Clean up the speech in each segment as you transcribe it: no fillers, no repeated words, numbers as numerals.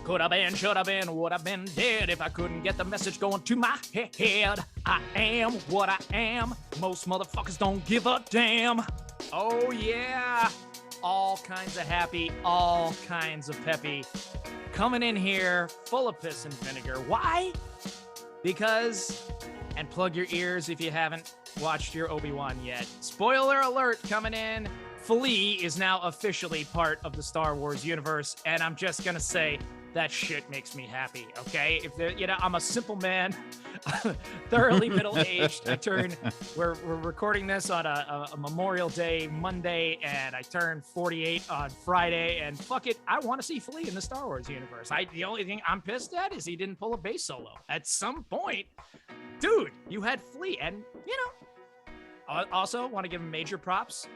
Could have been, should have been, would have been dead if I couldn't get the message going to my head. I am what I am. Most motherfuckers don't give a damn. Oh, yeah. All kinds of happy, all kinds of peppy. Coming in here full of piss and vinegar. Why? Because, and plug your ears if you haven't watched your Obi-Wan yet. Spoiler alert coming in. Flea is now officially part of the Star Wars universe, and I'm just gonna say that shit makes me happy. Okay, I'm a simple man, thoroughly middle-aged. We're recording this on a Memorial Day Monday, and I turned 48 on Friday. And fuck it, I want to see Flea in the Star Wars universe. The only thing I'm pissed at is he didn't pull a bass solo at some point. Dude, you had Flea, and also want to give him major props.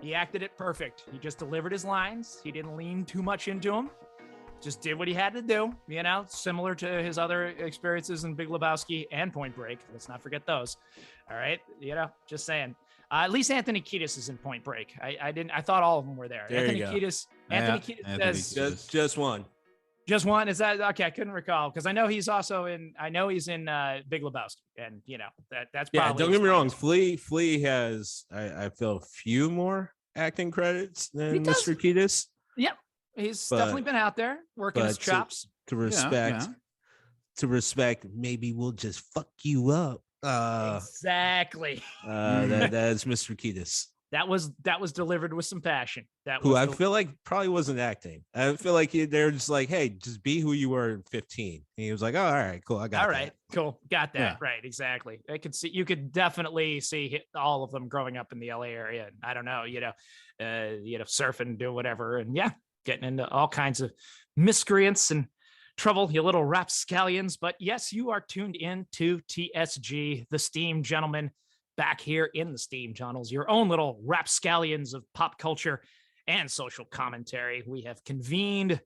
He acted it perfect. He just delivered his lines. He didn't lean too much into them. Just did what he had to do, similar to his other experiences in Big Lebowski and Point Break. Let's not forget those. All right. Just saying. At least Anthony Kiedis is in Point Break. I thought all of them were there. Anthony Kiedis says just one. Just one. Is that okay? I couldn't recall because I know he's also in. I know he's in Big Lebowski, and that's probably. Yeah, don't get me wrong. Flea has I feel a few more acting credits than Mr. Kiedis. Yep, he's definitely been out there working his chops. To respect. Maybe we'll just fuck you up. Exactly. That's Mr. Kiedis. That was delivered with some passion. I feel like probably wasn't acting. I feel like they're just like, hey, just be who you were in 15. And he was like, oh, all right, cool. I got that. All right, cool. Got that. Yeah. Right, exactly. You could definitely see all of them growing up in the LA area. And I don't know, surfing, doing whatever. And getting into all kinds of miscreants and trouble, you little rapscallions. But yes, you are tuned in to TSG, the Steam Gentlemen. Back here in the Steam channels, your own little rapscallions of pop culture and social commentary. We have convened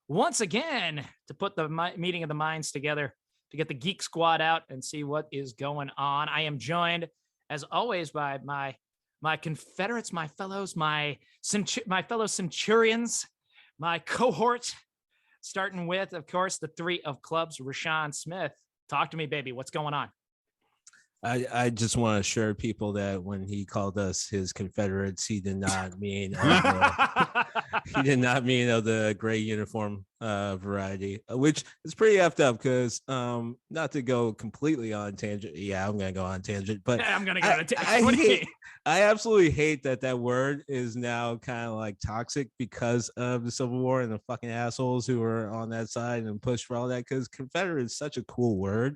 once again to put the meeting of the minds together to get the Geek Squad out and see what is going on. I am joined, as always, by my confederates, my fellows, my fellow centurions, my cohort, starting with, of course, the three of clubs, Rashawn Smith. Talk to me, baby. What's going on? I just want to assure people that when he called us his Confederates, he did not mean of the gray uniform variety, which is pretty effed up because not to go completely on tangent. Yeah, I'm gonna go on tangent, but I'm gonna go on tangent. I absolutely hate that word is now kind of like toxic because of the Civil War and the fucking assholes who were on that side and pushed for all that. Because Confederate is such a cool word.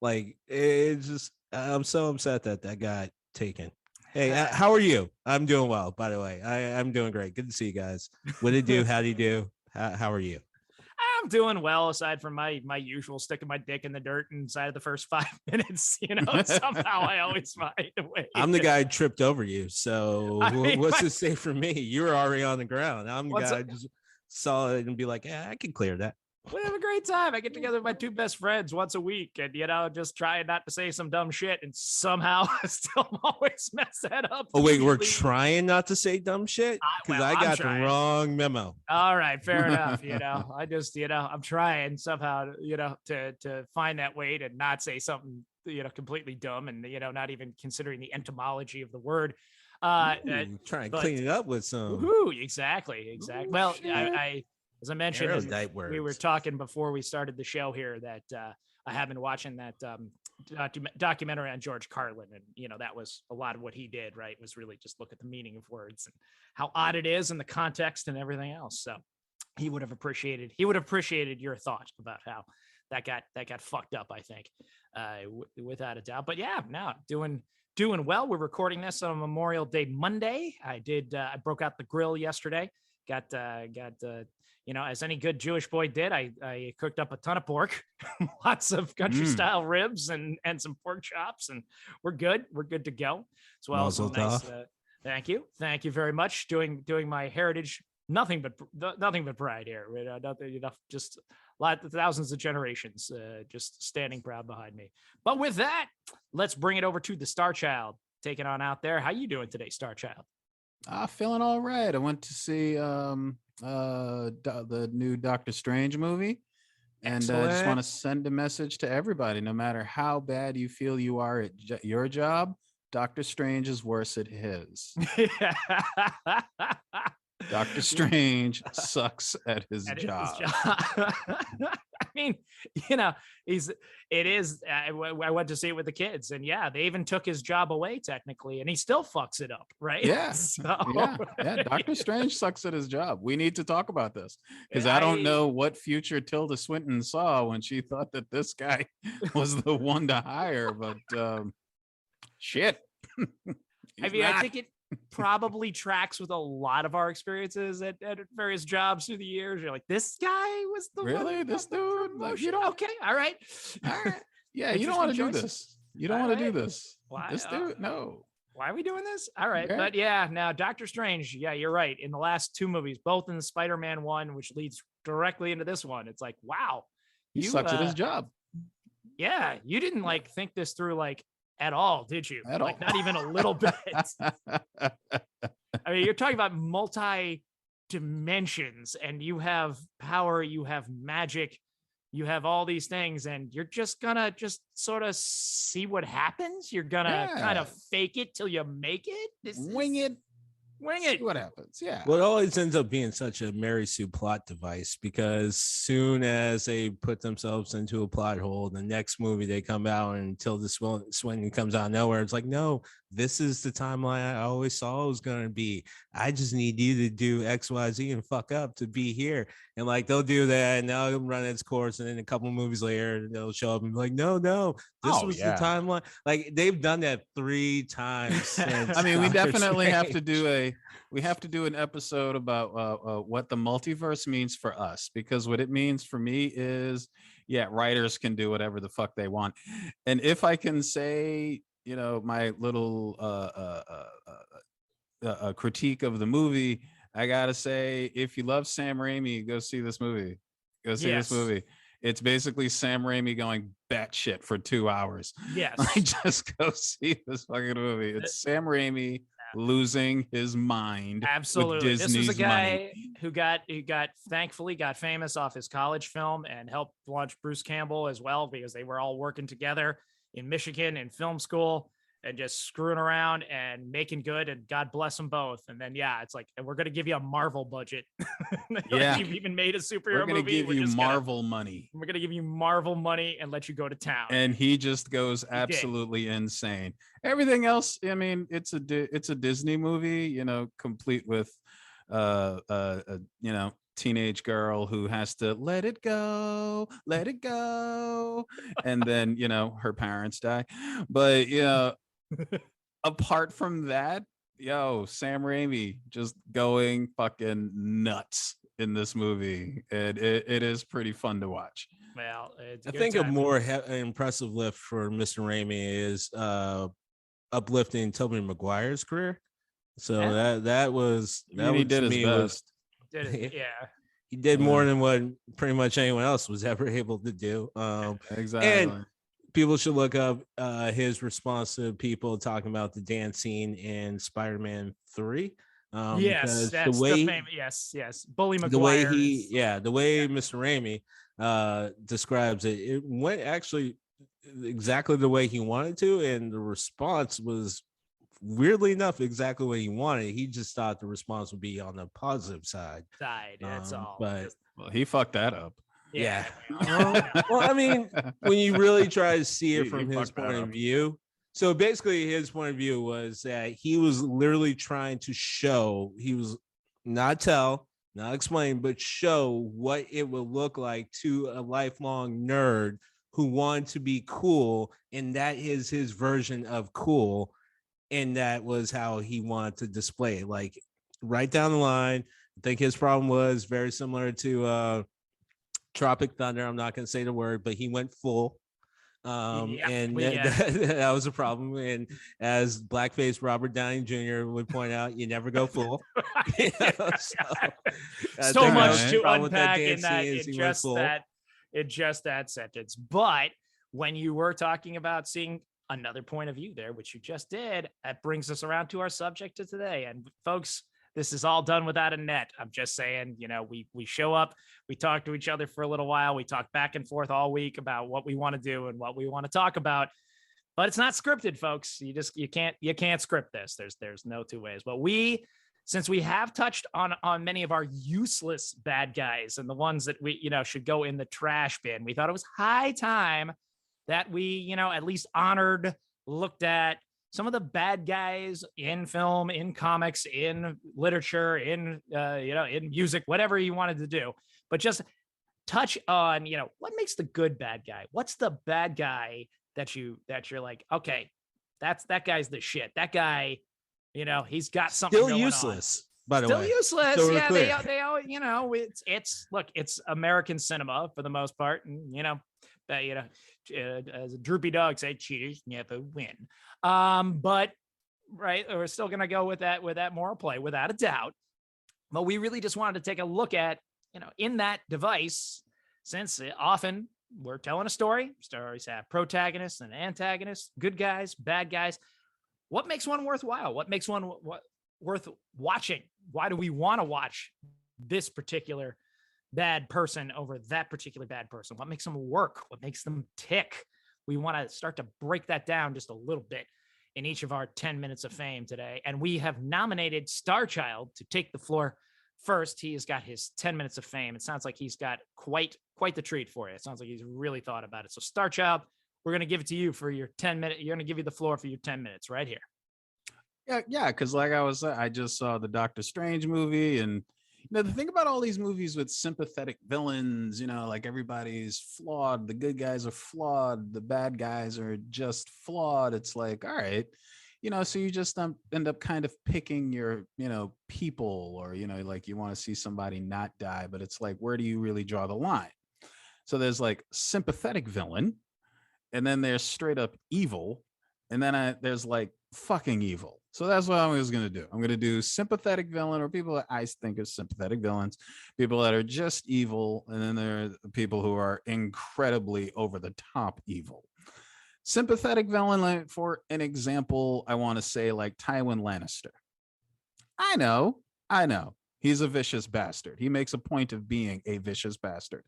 Like it's just. I'm so upset that got taken. Hey, how are you? I'm doing well, by the way. I'm doing great. Good to see you guys. What did you do? How do you do? How are you? I'm doing well, aside from my usual sticking my dick in the dirt inside of the first 5 minutes. Somehow I always find a way. I'm the guy who tripped over you. So what's this say for me? You were already on the ground. I'm the guy who just saw it and be like, yeah, I can clear that. We have a great time. I get together with my two best friends once a week and, just trying not to say some dumb shit and somehow still always mess that up. Oh, wait, we're trying not to say dumb shit? Because I got the wrong memo. All right, fair enough. I just, I'm trying somehow, to find that way to not say something, completely dumb and, not even considering the etymology of the word. Try and clean it up with some. Exactly. Well, as I mentioned, we were talking before we started the show here that I have been watching that documentary on George Carlin. And, that was a lot of what he did, right? Was really just look at the meaning of words and how odd it is and the context and everything else. So he would have appreciated your thought about how that got fucked up, I think, without a doubt. But yeah, now doing well. We're recording this on Memorial Day Monday. I broke out the grill yesterday. Got as any good Jewish boy did, I cooked up a ton of pork, lots of country style ribs and some pork chops, and we're good to go. As well as some nice. Thank you very much. Doing my heritage, nothing but pride here. Just thousands of generations, just standing proud behind me. But with that, let's bring it over to the Star Child. Take it on out there. How you doing today, Star Child? Feeling all right. I went to see the new Doctor Strange movie. And I just want to send a message to everybody, no matter how bad you feel you are at your job, Doctor Strange is worse at his. Doctor Strange sucks at his job. I mean, you know, I went to see it with the kids, and yeah, they even took his job away technically, and he still fucks it up, right? Yeah. Yeah. Doctor Strange sucks at his job. We need to talk about this because I don't know what future Tilda Swinton saw when she thought that this guy was the one to hire, but shit. I mean, I think it probably tracks with a lot of our experiences at various jobs through the years. You're like, this guy was the really this dude. Like, you don't. Okay, all right. Yeah, you don't want to do this. You don't want to do this. Why? This dude, no. Why are we doing this? All right, but yeah, now Doctor Strange. Yeah, you're right. In the last two movies, both in the Spider-Man one, which leads directly into this one, it's like, wow, he sucks at his job. Yeah, you didn't like think this through like at all, did you? At like all. Not even a little bit. I mean, you're talking about multi dimensions, and you have power, you have magic, you have all these things, and you're just gonna just sort of see what happens. You're gonna kind of fake it till you make it. Wing it. See what happens. Yeah. Well, it always ends up being such a Mary Sue plot device, because soon as they put themselves into a plot hole, the next movie they come out and Tilda Swinton comes out of nowhere. It's like, no, this is the timeline I always saw it was going to be. I just need you to do X, Y, Z and fuck up to be here. And like, they'll do that and they'll run its course. And then a couple movies later, they'll show up and be like, no, this was the timeline. Like, they've done that 3 times since. I mean, we definitely have to do an episode about what the multiverse means for us, because what it means for me is, writers can do whatever the fuck they want. And if I can say, my little critique of the movie, I gotta say, if you love Sam Raimi, go see this movie. This movie. It's basically Sam Raimi going batshit for 2 hours. Yes. Just go see this fucking movie. It's Sam Raimi losing his mind. Absolutely. This was a guy who thankfully got famous off his college film and helped launch Bruce Campbell as well, because they were all working together in Michigan in film school and just screwing around and making good, and God bless them both. And then, it's like, and we're going to give you a Marvel budget. You've even made a superhero movie. We're going to give you Marvel money. We're going to give you Marvel money and let you go to town. And he just goes absolutely insane. Everything else, I mean, it's a Disney movie, complete with, teenage girl who has to let it go, and then her parents die. But apart from that, Sam Raimi just going fucking nuts in this movie, and it is pretty fun to watch. Well, I think a more impressive lift for Mr. Raimi is uplifting Tobey Maguire's career. So he did his best. He did more than what pretty much anyone else was ever able to do. Exactly. And people should look up his response to people talking about the dance scene in Spider-Man 3. Yes, that's the famous. Yes. Bully Maguire. The way Mr. Raimi describes it, it went actually exactly the way he wanted to, and the response was, weirdly enough, exactly what he wanted. He just thought the response would be on the positive side. That's all. But he fucked that up. Yeah. Well, I mean, when you really try to see it from his point of view. So basically his point of view was that he was literally trying to show, he was not explain, but show what it would look like to a lifelong nerd who wanted to be cool. And that is his version of cool. And that was how he wanted to display it. Like, right down the line, I think his problem was very similar to Tropic Thunder. I'm not going to say the word, but he went full. That was a problem. And as blackface Robert Downey Jr. would point out, you never go full. So much to unpack in just that sentence. But when you were talking about seeing another point of view there, which you just did. That brings us around to our subject of today. And folks, this is all done without a net. I'm just saying, we show up, we talk to each other for a little while, we talk back and forth all week about what we want to do and what we want to talk about. But it's not scripted, folks. You can't script this. There's no two ways. But since we have touched on many of our useless bad guys and the ones that we, should go in the trash bin, we thought it was high time that we, at least looked at some of the bad guys in film, in comics, in literature, in music, whatever you wanted to do, but just touch on, what makes the good bad guy? What's the bad guy that you're like, okay, that guy's the shit. That guy, he's got something still going useless. On. By the Still way, useless. so Yeah, they all, it's American cinema for the most part, and as a droopy dog say, cheaters never win. But right, we're still gonna go with that moral play without a doubt. But we really just wanted to take a look at, in that device, since often we're telling a story. Stories have protagonists and antagonists, good guys, bad guys. What makes one worthwhile? What makes one worth watching? Why do we want to watch this particular bad person over that particular bad person? What makes them work? What makes them tick? We want to start to break that down just a little bit in each of our 10 minutes of fame today. And we have nominated Starchild to take the floor first. He has got his 10 minutes of fame. It sounds like he's got quite the treat for you. It sounds like he's really thought about it. So Starchild, we're going to give it to you for your 10 minutes. You're going to give you the floor for your 10 minutes right here. Yeah. Because like I just saw the Doctor Strange movie, and the thing about all these movies with sympathetic villains, like everybody's flawed. The good guys are flawed. The bad guys are just flawed. It's like, all right, so you just end up kind of picking your, people, or, like you want to see somebody not die, but it's like, where do you really draw the line? So there's like sympathetic villain, and then there's straight up evil, and then there's like fucking evil. So that's what I was going to do. I'm going to do sympathetic villain, or people that I think of sympathetic villains, people that are just evil, and then there are the people who are incredibly over the top evil. Sympathetic villain, like, for an example, I want to say like Tywin Lannister. I know. He's a vicious bastard. He makes a point of being a vicious bastard.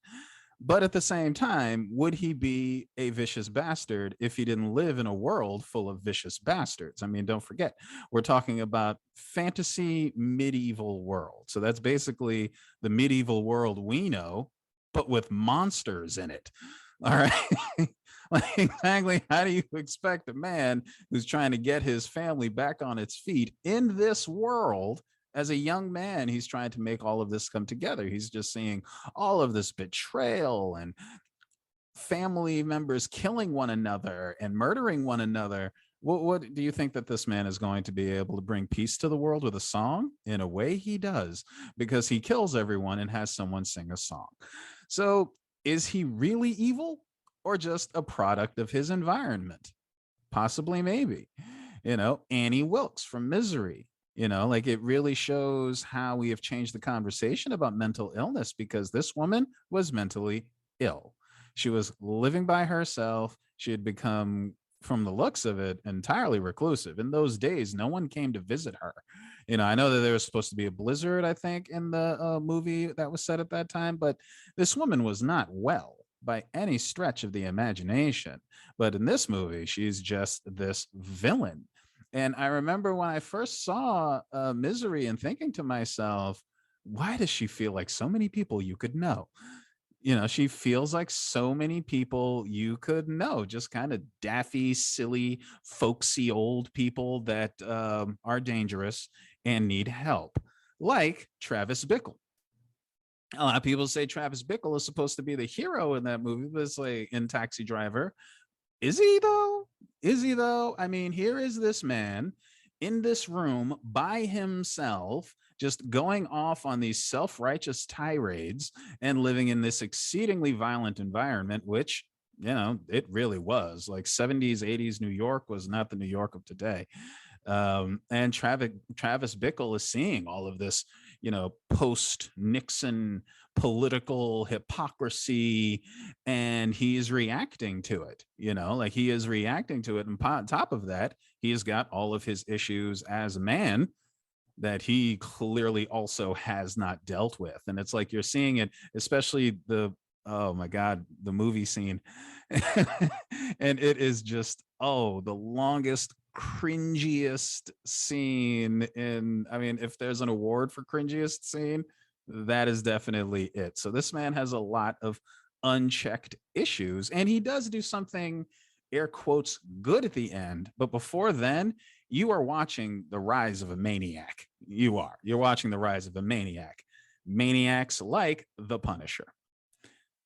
But at the same time, would he be a vicious bastard if he didn't live in a world full of vicious bastards? I mean, don't forget, we're talking about fantasy medieval world. So that's basically the medieval world we know, but with monsters in it. All right. Like, exactly, how do you expect a man who's trying to get his family back on its feet in this world? As a young man, he's trying to make all of this come together. He's just seeing all of this betrayal and family members killing one another and murdering one another. What do you think that this man is going to be able to bring peace to the world with a song? In a way, he does, because he kills everyone and has someone sing a song. So is he really evil, or just a product of his environment? Possibly, maybe. Annie Wilkes from Misery. Like, it really shows how we have changed the conversation about mental illness, because this woman was mentally ill. She was living by herself. She had become, from the looks of it, entirely reclusive. In those days, no one came to visit her. I know that there was supposed to be a blizzard, I think, in the movie that was set at that time, but this woman was not well by any stretch of the imagination. But in this movie, she's just this villain. And I remember when I first saw Misery and thinking to myself, why does she feel like so many people you could know? She feels like so many people you could know, just kind of daffy, silly, folksy old people that are dangerous and need help, like Travis Bickle. A lot of people say Travis Bickle is supposed to be the hero in that movie, but it's like in Taxi Driver. Is he though? I mean, here is this man in this room by himself, just going off on these self-righteous tirades and living in this exceedingly violent environment, which, it really was. Like 70s, 80s New York was not the New York of today. And Travis Bickle is seeing all of this, post Nixon political hypocrisy, and he is reacting to it. Like he is reacting to it, and on top of that, he has got all of his issues as a man that he clearly also has not dealt with. And it's like you're seeing it, especially oh my God, the movie scene. And it is just, the longest, cringiest scene if there's an award for cringiest scene, that is definitely it. So this man has a lot of unchecked issues, and he does do something, air quotes, good at the end. But before then, you are watching the rise of a maniac. You're watching the rise of a maniac. Maniacs like the Punisher.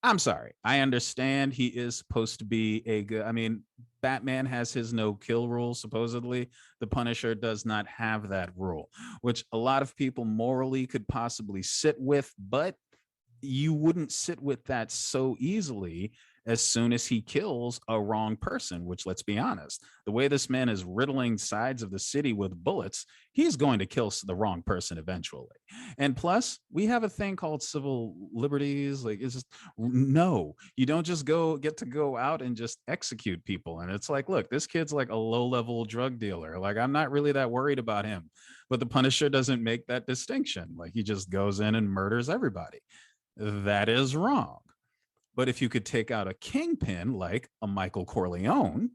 I'm sorry. I understand he is supposed to be a good. Batman has his no kill rule, supposedly. The Punisher does not have that rule, which a lot of people morally could possibly sit with, but you wouldn't sit with that so easily as soon as he kills a wrong person, which, let's be honest, the way this man is riddling sides of the city with bullets, he's going to kill the wrong person eventually. And plus, we have a thing called civil liberties. Like, it's just, no, you don't just get to go out and just execute people. And it's like, look, this kid's like a low-level drug dealer. Like, I'm not really that worried about him. But the Punisher doesn't make that distinction. Like, he just goes in and murders everybody. That is wrong. But if you could take out a kingpin like a Michael Corleone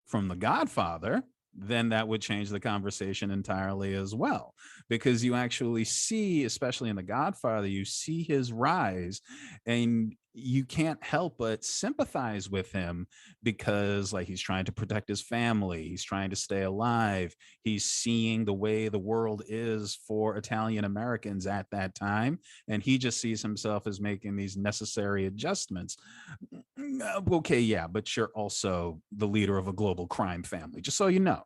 from The Godfather, then that would change the conversation entirely as well. Because you actually see, especially in The Godfather, you see his rise, and you can't help but sympathize with him because, like, he's trying to protect his family. He's trying to stay alive. He's seeing the way the world is for Italian Americans at that time. And he just sees himself as making these necessary adjustments. Okay, yeah, but you're also the leader of a global crime family, just so you know.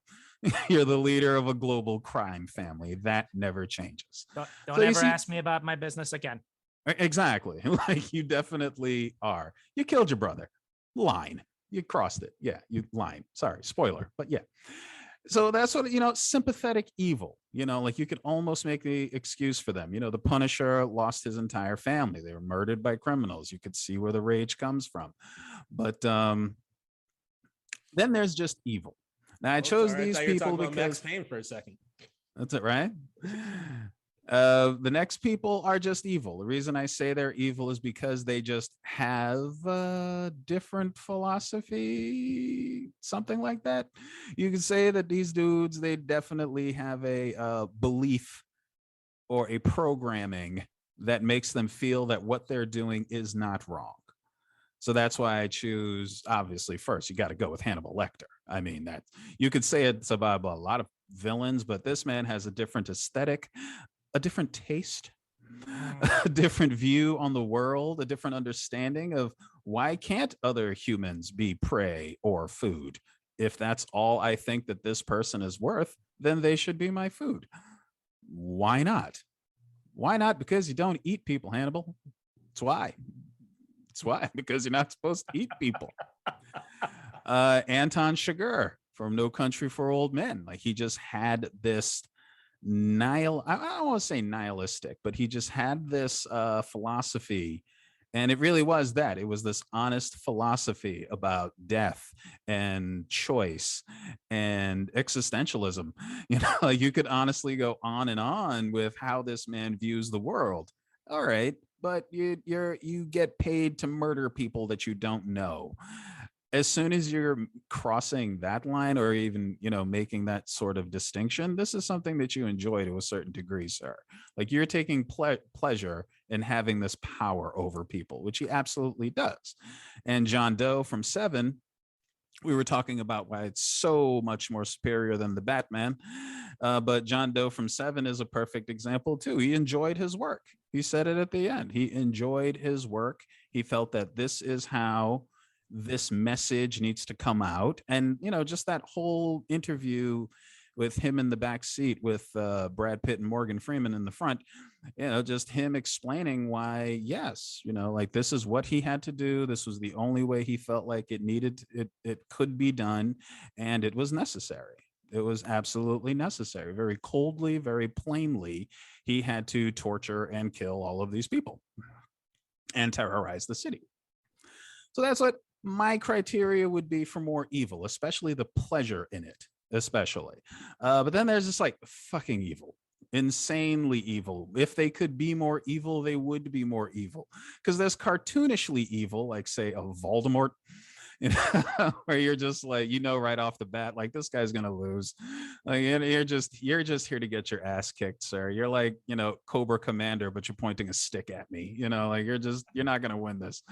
You're the leader of a global crime family. That never changes. Don't ever ask me about my business again. Exactly. Like, you definitely are. You killed your brother. Line. You crossed it. Yeah, you line. Sorry, spoiler. But yeah. So that's what, sympathetic evil, like you could almost make the excuse for them. The Punisher lost his entire family. They were murdered by criminals. You could see where the rage comes from. But then there's just evil. Now, I chose these people because Max Payne for a second. That's it, right? The next people are just evil. The reason I say they're evil is because they just have a different philosophy, something like that. You could say that these dudes, they definitely have a belief or a programming that makes them feel that what they're doing is not wrong. So that's why I choose, obviously, first, you got to go with Hannibal Lecter. That you could say it's about a lot of villains, but this man has a different aesthetic, a different taste, a different view on the world, a different understanding of why can't other humans be prey or food? If that's all I think that this person is worth, then they should be my food. Why not? Why not? Because you don't eat people, Hannibal. That's why. That's why, because you're not supposed to eat people. Anton Chigurh from No Country for Old Men. Like, he just had this I don't want to say nihilistic, but he just had this philosophy. And it really was that. It was this honest philosophy about death and choice and existentialism. Like, you could honestly go on and on with how this man views the world. All right, but you get paid to murder people that you don't know. As soon as you're crossing that line, or even, making that sort of distinction, this is something that you enjoy to a certain degree, sir. Like, you're taking pleasure in having this power over people, which he absolutely does. And John Doe from Seven, we were talking about why it's so much more superior than the Batman. But John Doe from Seven is a perfect example too. He enjoyed his work. He said it at the end. He enjoyed his work. He felt that this is how this message needs to come out. And, just that whole interview with him in the back seat with Brad Pitt and Morgan Freeman in the front, just him explaining why, yes, like, this is what he had to do. This was the only way he felt like it could be done, and it was necessary. It was absolutely necessary. Very coldly, very plainly, he had to torture and kill all of these people and terrorize the city. So that's what my criteria would be for more evil, especially the pleasure in it, especially. But then there's this like fucking evil, insanely evil. If they could be more evil, they would be more evil. Because there's cartoonishly evil, like say a Voldemort, you know, where you're just like, you know, right off the bat, like this guy's gonna lose. Like you're just here to get your ass kicked, sir. You're like, you know, Cobra Commander, but you're pointing a stick at me. You know, like you're not gonna win this.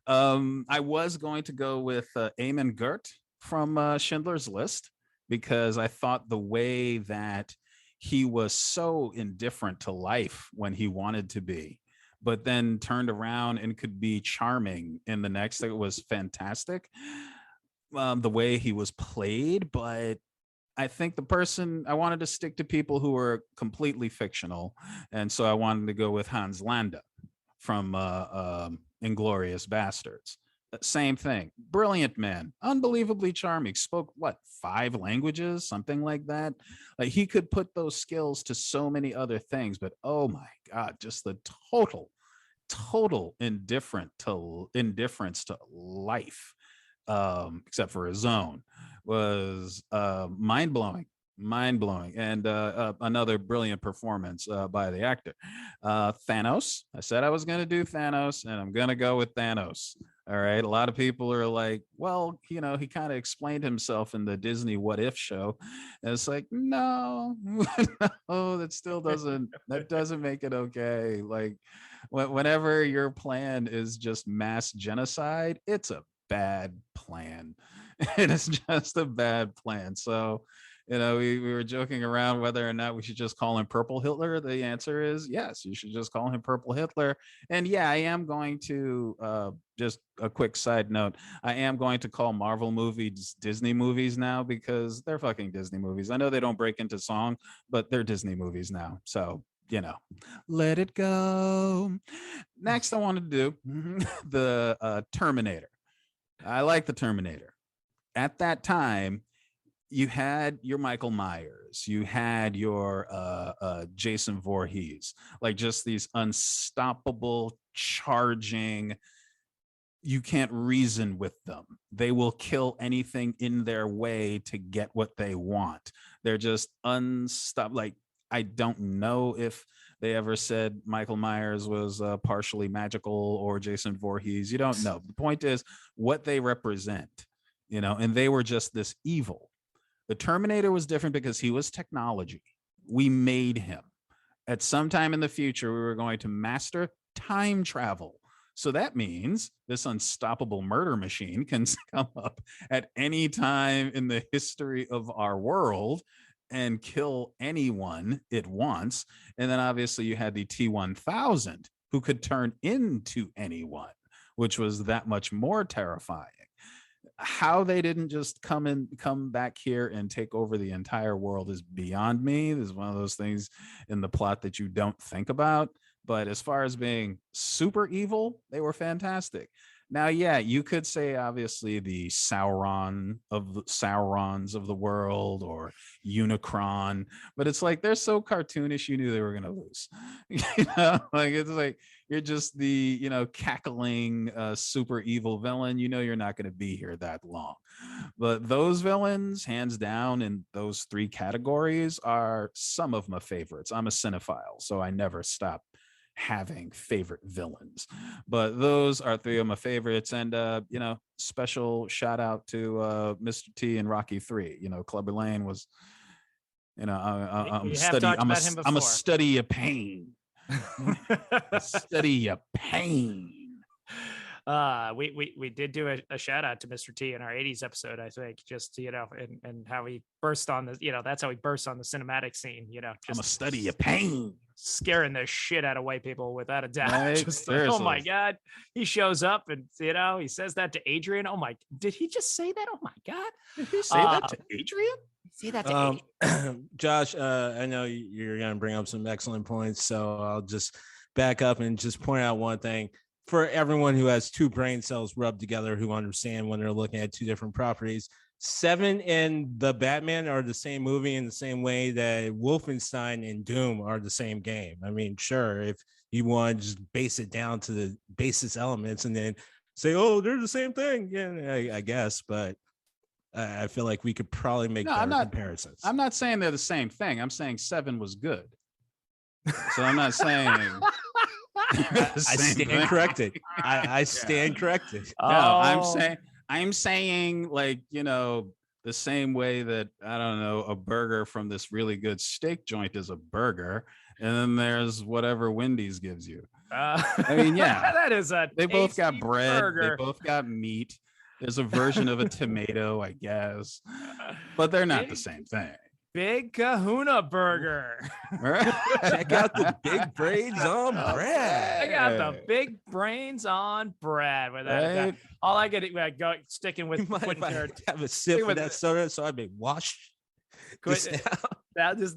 I was going to go with Eamon Gert from Schindler's List, because I thought the way that he was so indifferent to life when he wanted to be, but then turned around and could be charming in the next, it was fantastic. The way he was played, but I think I wanted to stick to people who were completely fictional. And so I wanted to go with Hans Landa from Inglourious Bastards. Same thing. Brilliant man, unbelievably charming, spoke 5 languages, something like that. Like he could put those skills to so many other things, but oh my God, just the total indifference to life, except for his own, was mind-blowing. And another brilliant performance by the actor. Thanos. I said I was going to do Thanos, and I'm going to go with Thanos. All right. A lot of people are like, well, you know, he kind of explained himself in the Disney What If show. And it's like, no, no, that doesn't make it okay. Like whenever your plan is just mass genocide, it's a bad plan. It is just a bad plan. So, you know, we were joking around whether or not we should just call him Purple Hitler. The answer is yes, you should just call him Purple Hitler. And yeah, I am going to, just a quick side note, I am going to call Marvel movies Disney movies now, because they're fucking Disney movies. I know they don't break into song, but they're Disney movies now. So, you know, let it go. Next, I wanted to do the Terminator. I like the Terminator. At that time, you had your Michael Myers, you had your Jason Voorhees, like just these unstoppable, charging, you can't reason with them. They will kill anything in their way to get what they want. They're just unstoppable. Like, I don't know if they ever said Michael Myers was partially magical or Jason Voorhees. You don't know. The point is what they represent, you know, and they were just this evil. The Terminator was different because he was technology. We made him. At some time in the future, we were going to master time travel. So that means this unstoppable murder machine can come up at any time in the history of our world and kill anyone it wants. And then obviously you had the T-1000 who could turn into anyone, which was that much more terrifying. How they didn't just come back here and take over the entire world is beyond me. This is one of those things in the plot that you don't think about. But as far as being super evil, they were fantastic. Now, yeah, you could say obviously the Saurons of the world, or Unicron, but it's like they're so cartoonish, you knew they were gonna lose. You know, like it's like you're just the, you know, cackling super evil villain. You know you're not gonna be here that long. But those villains, hands down, in those 3 categories, are some of my favorites. I'm a cinephile, so I never stop having favorite villains, but those are 3 of my favorites. And you know, special shout out to Mr. T and Rocky 3. You know, Clubber Lang was, you know, I'm a study of pain. A study of pain. We did do a shout out to Mr. T in our 80s episode, I think, just, you know, and how he burst on the, you know, that's how he burst on the cinematic scene, you know, just I'm a study of pain, scaring the shit out of white people without a doubt. Right? Just like, oh my God, he shows up and, you know, he says that to Adrian. Oh my, did he just say that? Oh my God. Did he say that to Adrian? Say that to Adrian? Josh, I know you're going to bring up some excellent points, so I'll just back up and just point out one thing. For everyone who has 2 brain cells rubbed together, who understand when they're looking at 2 different properties, Seven and the Batman are the same movie in the same way that Wolfenstein and Doom are the same game. I mean, sure, if you want to just base it down to the basis elements and then say, oh, they're the same thing. Yeah, I guess, but I feel like we could probably make better comparisons. I'm not saying they're the same thing. I'm saying 7 was good. So I'm not saying I stand corrected. I stand corrected. No, I'm saying like, you know, the same way that, I don't know, a burger from this really good steak joint is a burger. And then there's whatever Wendy's gives you. I mean, yeah, that is they both got bread. Burger. They both got meat. There's a version of a tomato, I guess, but they're not the same thing. Big Kahuna Burger. Check out the big brains on bread. Check out the big brains on bread. Right? All I get, go sticking with Quentin Tarantino. Have a sip of that soda, so I may wash this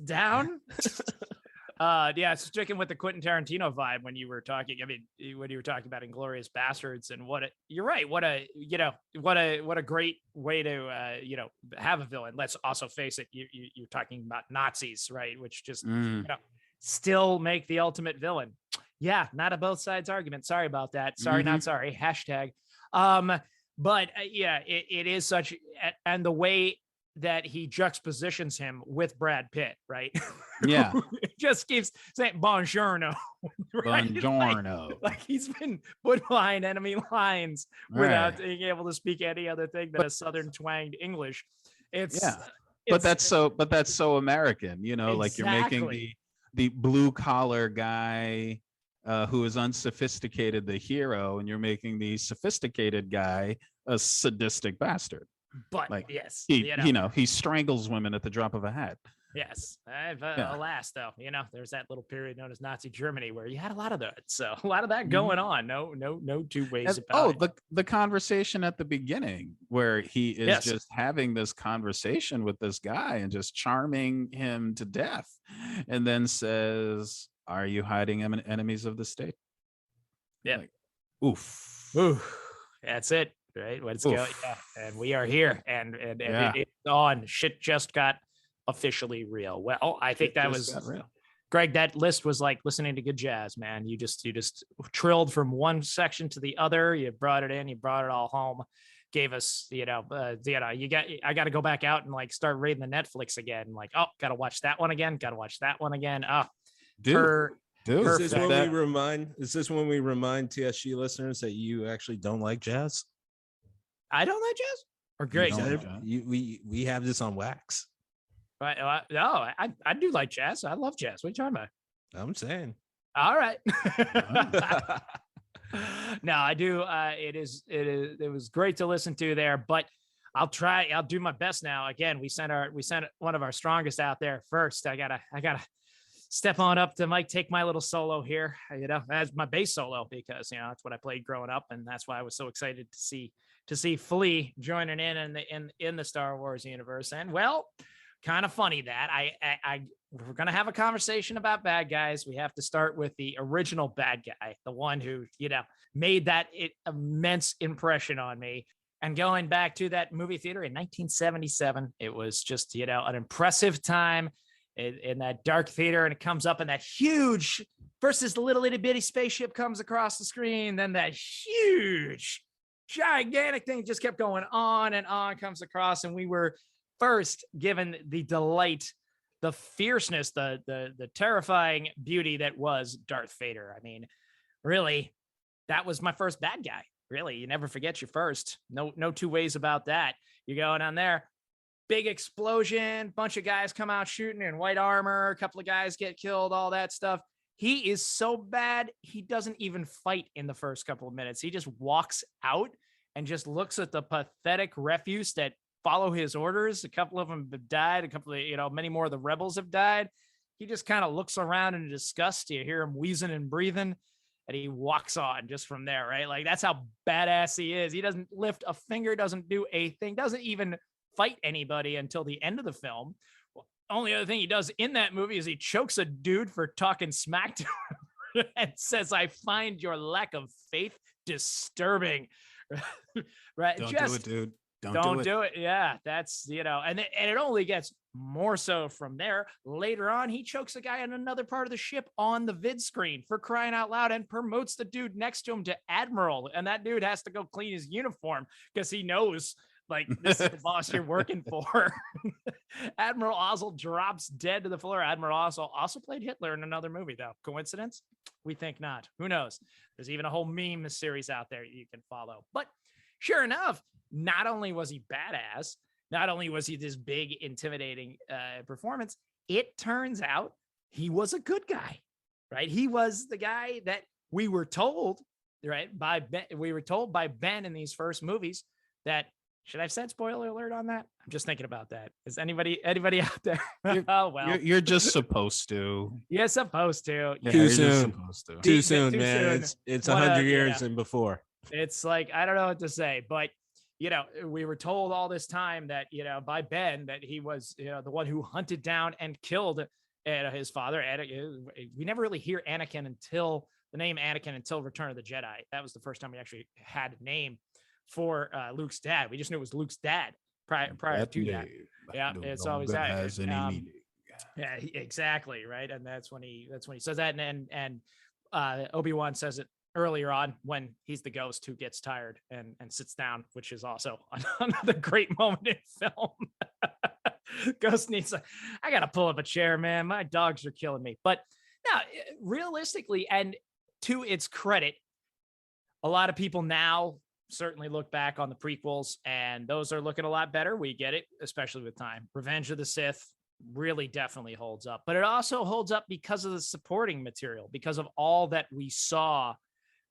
down. Sticking with the Quentin Tarantino vibe when you were talking. I mean, when you were talking about Inglourious Bastards and you're right. What a great way to have a villain. Let's also face it. You're talking about Nazis, right? Which just still make the ultimate villain. Yeah, not a both sides argument. Sorry about that. Sorry, not sorry. Hashtag. But it is such, and the way that he juxtapositions him with Brad Pitt, right? Yeah. It just keeps saying buongiorno. Right? Buongiorno. Like he's been put behind enemy lines without being able to speak any other thing than a southern twanged English. But that's so American, you know, like you're making the blue collar guy who is unsophisticated the hero, and you're making the sophisticated guy a sadistic bastard. But like, yes, he strangles women at the drop of a hat. Yes. Alas, though, there's that little period known as Nazi Germany where you had a lot of that. So a lot of that going on. No two ways about it. The conversation at the beginning where he is just having this conversation with this guy and just charming him to death, and then says, "Are you hiding enemies of the state?" Yeah. Like, oof. That's it. Right, let's go. Yeah, and we are here, and it's on. Shit just got officially real. Well, I think that was real. Greg, that list was like listening to good jazz, man. You just trilled from one section to the other. You brought it in. You brought it all home. Gave us, I got to go back out and like start raiding the Netflix again. Like, oh, got to watch that one again. Got to watch that one again. Oh, dude. Is this when we remind TSG listeners that you actually don't like jazz? I don't like jazz. Or Greg, we have this on wax. Right? No, I do like jazz. I love jazz. What are you talking about? I'm saying. All right. No, I do. It was great to listen to there, but I'll do my best now. Again, we sent one of our strongest out there first. I gotta step on up to Mike, take my little solo here. As my bass solo, because that's what I played growing up, and that's why I was so excited to see Flea joining in the Star Wars universe. And well, kind of funny that we're going to have a conversation about bad guys. We have to start with the original bad guy, the one who, made that immense impression on me. And going back to that movie theater in 1977, it was just, an impressive time in that dark theater. And it comes up and that huge versus the little itty bitty spaceship comes across the screen. Then that huge gigantic thing just kept going on and on, comes across, and we were first given the delight, the fierceness, the terrifying beauty that was Darth Vader. I mean, really, that was my first bad guy. Really, you never forget your first. No two ways about that. You're going on there, big explosion, bunch of guys come out shooting in white armor, a couple of guys get killed, all that stuff. He is so bad, he doesn't even fight in the first couple of minutes. He just walks out and just looks at the pathetic refuse that follow his orders. A couple of them have died. A couple of, many more of the rebels have died. He just kind of looks around in disgust. You hear him wheezing and breathing, and he walks on just from there, right? Like, that's how badass he is. He doesn't lift a finger, doesn't do a thing, doesn't even fight anybody until the end of the film. Only other thing he does in that movie is he chokes a dude for talking smack to him and says, "I find your lack of faith disturbing." Right? Don't do it, dude. Don't do it. Yeah, that's, and it only gets more so from there. Later on, he chokes a guy on another part of the ship on the vid screen, for crying out loud, and promotes the dude next to him to admiral. And that dude has to go clean his uniform because he knows, like, this is the boss you're working for. Admiral Ozzel drops dead to the floor. Admiral Ozzel also played Hitler in another movie, though. Coincidence? We think not. Who knows? There's even a whole meme series out there you can follow. But sure enough, not only was he badass, not only was he this big, intimidating performance, it turns out he was a good guy, right? He was the guy that we were told, right, by Ben. We were told by Ben in these first movies that, should I have said spoiler alert on that? I'm just thinking about that. Is anybody out there? Oh, well. You're just supposed to. You're supposed to. Yeah, Too soon. Too soon, Too man. soon. It's 100 years and before. It's like, I don't know what to say, but we were told all this time that, by Ben, that he was, the one who hunted down and killed his father. We never really hear Anakin until the name Anakin until Return of the Jedi. That was the first time we actually had a name for Luke's dad. We just knew it was Luke's dad prior to that. Yeah, it's always that. Yeah, exactly, right. And that's when he says that, and Obi-Wan says it earlier on when he's the ghost who gets tired and sits down, which is also another great moment in film. Ghost needs I gotta pull up a chair, man. My dogs are killing me. But now, realistically, and to its credit, a lot of people now certainly look back on the prequels, and those are looking a lot better. We get it, especially with time. Revenge of the Sith really definitely holds up, but it also holds up because of the supporting material, because of all that we saw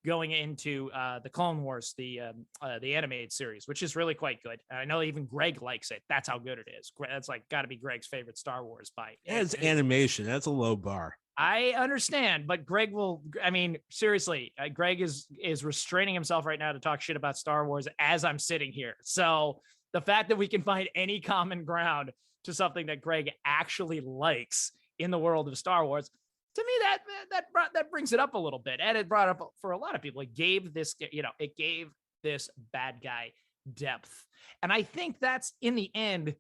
going into the Clone Wars, the animated series, which is really quite good. I know even Greg likes it. That's how good it is. That's like got to be Greg's favorite Star Wars by. It's animation. That's a low bar. I understand, but Greg will. I mean, seriously, Greg is restraining himself right now to talk shit about Star Wars as I'm sitting here. So the fact that we can find any common ground to something that Greg actually likes in the world of Star Wars, to me, that brings it up a little bit, and it brought up for a lot of people. It gave this, it gave this bad guy depth, and I think that's in the end.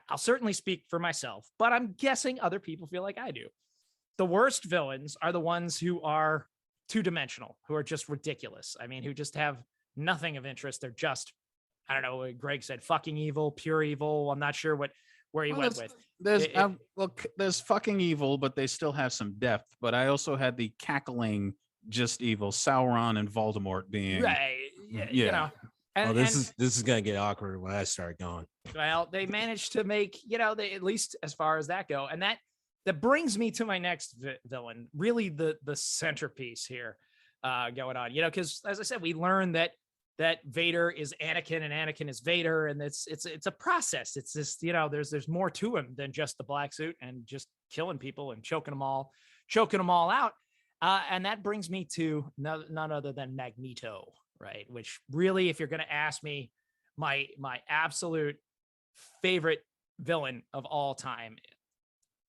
I'll certainly speak for myself, but I'm guessing other people feel like I do. The worst villains are the ones who are two-dimensional, who are just ridiculous. I mean, who just have nothing of interest. They're just, I don't know. Greg said fucking evil, pure evil. I'm not sure where he went with. There's fucking evil, but they still have some depth. But I also had the cackling, just evil, Sauron and Voldemort being right. Yeah. And, this is gonna get awkward when I start going. Well, they managed to make they, at least as far as that go, and that brings me to my next villain, really the centerpiece here going on. Because as I said, we learned that Vader is Anakin and Anakin is Vader, and it's a process. It's this, there's more to him than just the black suit and just killing people and choking them all out. And that brings me to none other than Magneto, right? Which really, if you're going to ask me, my absolute favorite villain of all time,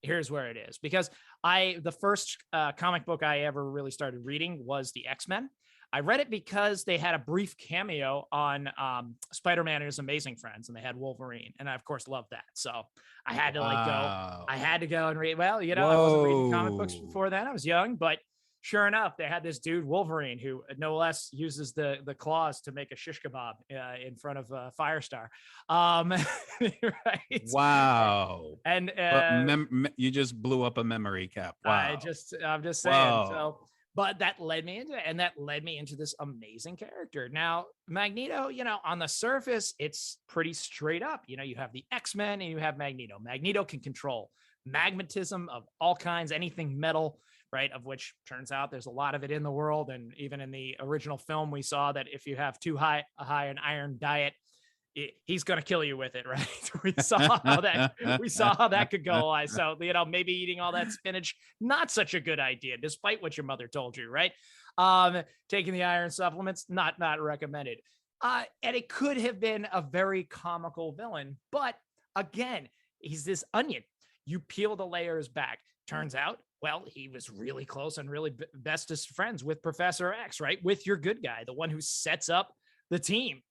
here's where it is. Because the first comic book I ever really started reading was the X-Men. I read it because they had a brief cameo on Spider-Man and His Amazing Friends, and they had Wolverine, and I of course loved that. So I had to I had to go and read. Well, I wasn't reading comic books before then. I was young, but sure enough, they had this dude Wolverine who no less uses the claws to make a shish kebab in front of Firestar. Right? Wow! And you just blew up a memory cap. Wow! I'm just saying. Wow. So. But that led me into it, and that led me into this amazing character. Now, Magneto, on the surface, it's pretty straight up. You have the X-Men and you have Magneto. Magneto can control magnetism of all kinds, anything metal, right? Of which turns out there's a lot of it in the world. And even in the original film, we saw that if you have too high an iron diet, he's going to kill you with it, right? we saw how that could go. So, maybe eating all that spinach, not such a good idea, despite what your mother told you, right? Taking the iron supplements, not recommended. And it could have been a very comical villain, but again, he's this onion. You peel the layers back. Turns out, well, he was really close and really bestest friends with Professor X, right? With your good guy, the one who sets up the team.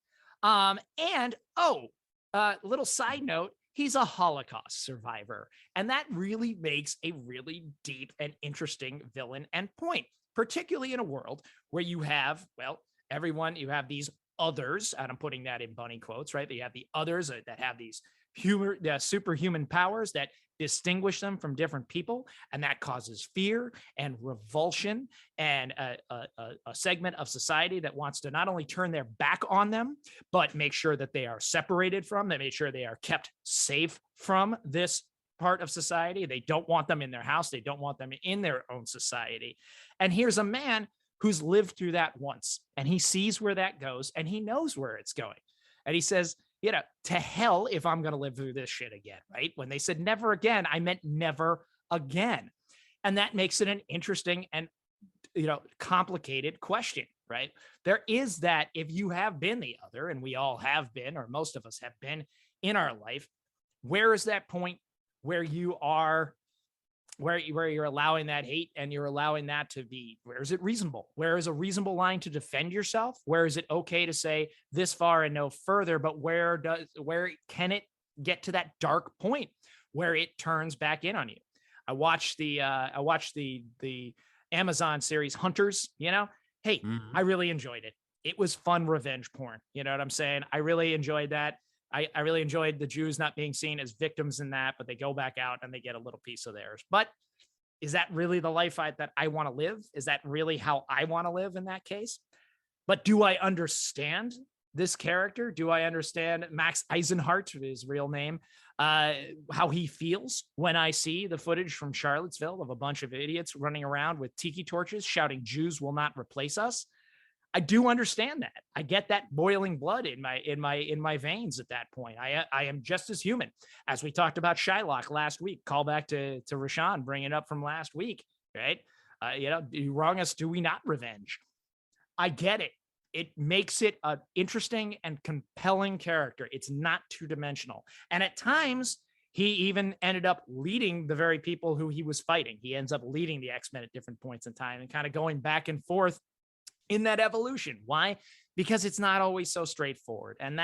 And little side note, he's a Holocaust survivor. And that really makes a really deep and interesting villain and point, particularly in a world where you have, you have these others, and I'm putting that in bunny quotes, right? You have the others that have these superhuman powers that distinguish them from different people, and that causes fear and revulsion and a segment of society that wants to not only turn their back on them, but make sure that they are separated from them, make sure they are kept safe from this part of society. They don't want them in their house. They don't want them in their own society. And here's a man who's lived through that once, and he sees where that goes, and he knows where it's going. And he says, to hell if I'm going to live through this shit again, right? When they said never again, I meant never again. And that makes it an interesting and, complicated question, right? There is that, if you have been the other, and we all have been, or most of us have been in our life, where is that point where you are, where you're allowing that hate and you're allowing that to be, where is it reasonable? Where is a reasonable line to defend yourself? Where is it okay to say this far and no further? But where can it get to that dark point where it turns back in on you? I watched the Amazon series Hunters, hey, I really enjoyed it. It was fun revenge porn. You know what I'm saying? I really enjoyed that. I really enjoyed the Jews not being seen as victims in that, but they go back out and they get a little piece of theirs. But is that really the life that I want to live? Is that really how I want to live in that case? But do I understand this character? Do I understand Max Eisenhart, his real name, how he feels when I see the footage from Charlottesville of a bunch of idiots running around with tiki torches shouting, "Jews will not replace us"? I do understand that. I get that boiling blood in my veins at that point. I am just as human. As we talked about Shylock last week, call back to Rashawn, bring it up from last week, right? Do you wrong us? Do we not revenge? I get it. It makes it an interesting and compelling character. It's not two-dimensional. And at times, he even ended up leading the very people who he was fighting. He ends up leading the X-Men at different points in time and kind of going back and forth in that evolution. Why? Because it's not always so straightforward. And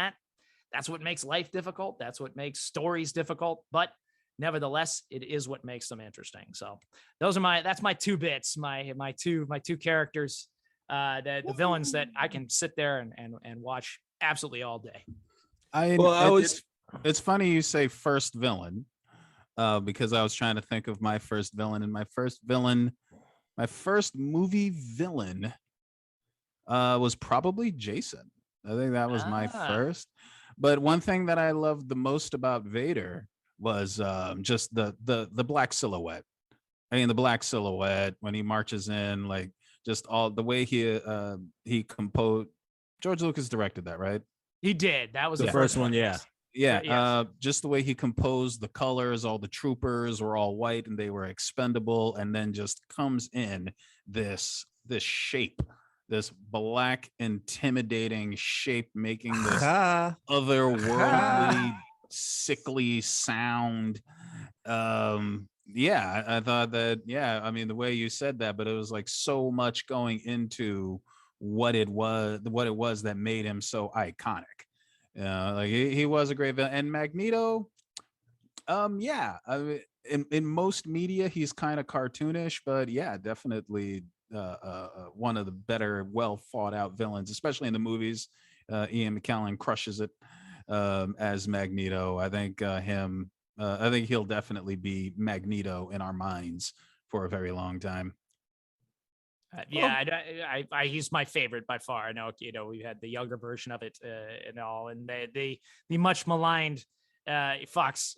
that's what makes life difficult. That's what makes stories difficult. But nevertheless, it is what makes them interesting. So that's my two bits, my two characters, the villains that I can sit there and watch absolutely all day. It's funny you say first villain, because I was trying to think of my first villain, and my first movie villain was probably Jason. I think that was my first. But one thing that I loved the most about Vader was just the black silhouette. I mean, the black silhouette when he marches in, like just all the way he composed. George Lucas directed that, right? He did. That was the first one. Yeah. Yeah. Yes. Just the way he composed the colors, all the troopers were all white and they were expendable, and then just comes in this shape, this black intimidating shape, making this otherworldly sickly sound. I thought that, I mean, the way you said that, but it was like so much going into what it was that made him so iconic. Like he was a great villain. And Magneto, I mean, in most media he's kind of cartoonish, but yeah, definitely one of the better, well thought out villains, especially in the movies. Ian McKellen crushes it as Magneto. I think I think he'll definitely be Magneto in our minds for a very long time. He's my favorite by far. I know, we had the younger version of it and all, and the much maligned Fox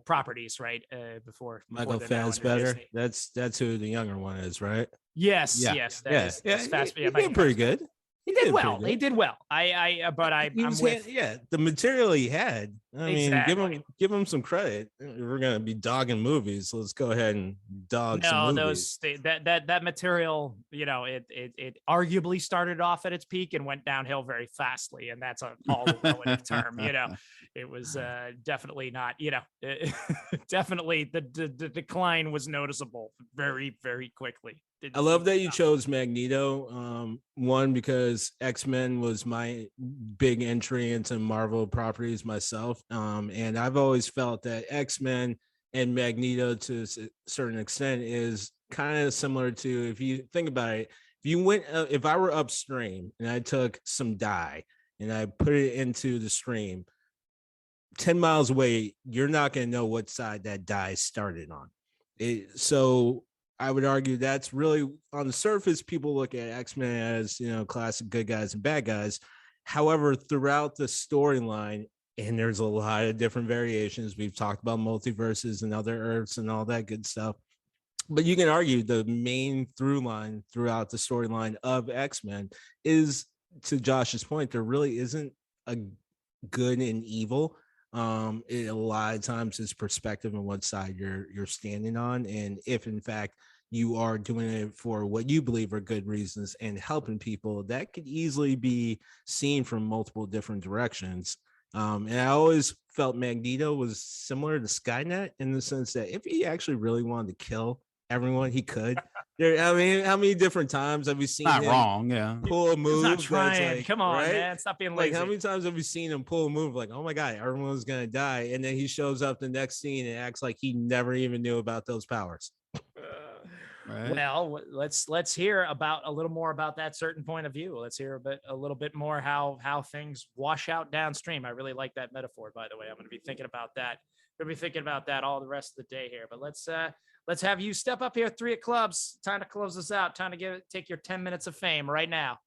properties, right? Before Michael Fassbender. That's who the younger one is, right? Yes. Yeah. Yes. He did pretty good. He did well. He did well. The material he had I mean, give him some credit. We're gonna be dogging movies. So let's go ahead and dog some movies. That material, it arguably started off at its peak and went downhill very fastly, and that's all the relative term. It was definitely not. Definitely the decline was noticeable very, very quickly. I love that you chose Magneto. One, because X-Men was my big entry into Marvel properties myself. And I've always felt that X-Men and Magneto to a certain extent is kind of similar to, if you think about it, if I were upstream and I took some dye and I put it into the stream 10 miles away, you're not going to know what side that dye started on. So I would argue that's really, on the surface, people look at X-Men as, classic good guys and bad guys. However, throughout the storyline, and there's a lot of different variations. We've talked about multiverses and other Earths and all that good stuff. But you can argue the main through line throughout the storyline of X-Men is, to Josh's point, there really isn't a good and evil. A lot of times it's perspective on what side you're standing on, and if in fact you are doing it for what you believe are good reasons and helping people, that could easily be seen from multiple different directions. And I always felt Magneto was similar to Skynet in the sense that if he actually really wanted to kill everyone, he could. How many different times have we seen not him wrong? Yeah, pull a move? He's not trying. Like, come on, right? Man, stop being lazy. Like, how many times have we seen him pull a move? Like, oh my god, everyone's gonna die, and then he shows up the next scene and acts like he never even knew about those powers. Right. Well, let's hear about a little more about that certain point of view. Let's hear a little bit more how things wash out downstream. I really like that metaphor, by the way. I'm going to be thinking about that. All the rest of the day here. But let's have you step up here, 3 at clubs. Time to close this out. Time to take your 10 minutes of fame right now.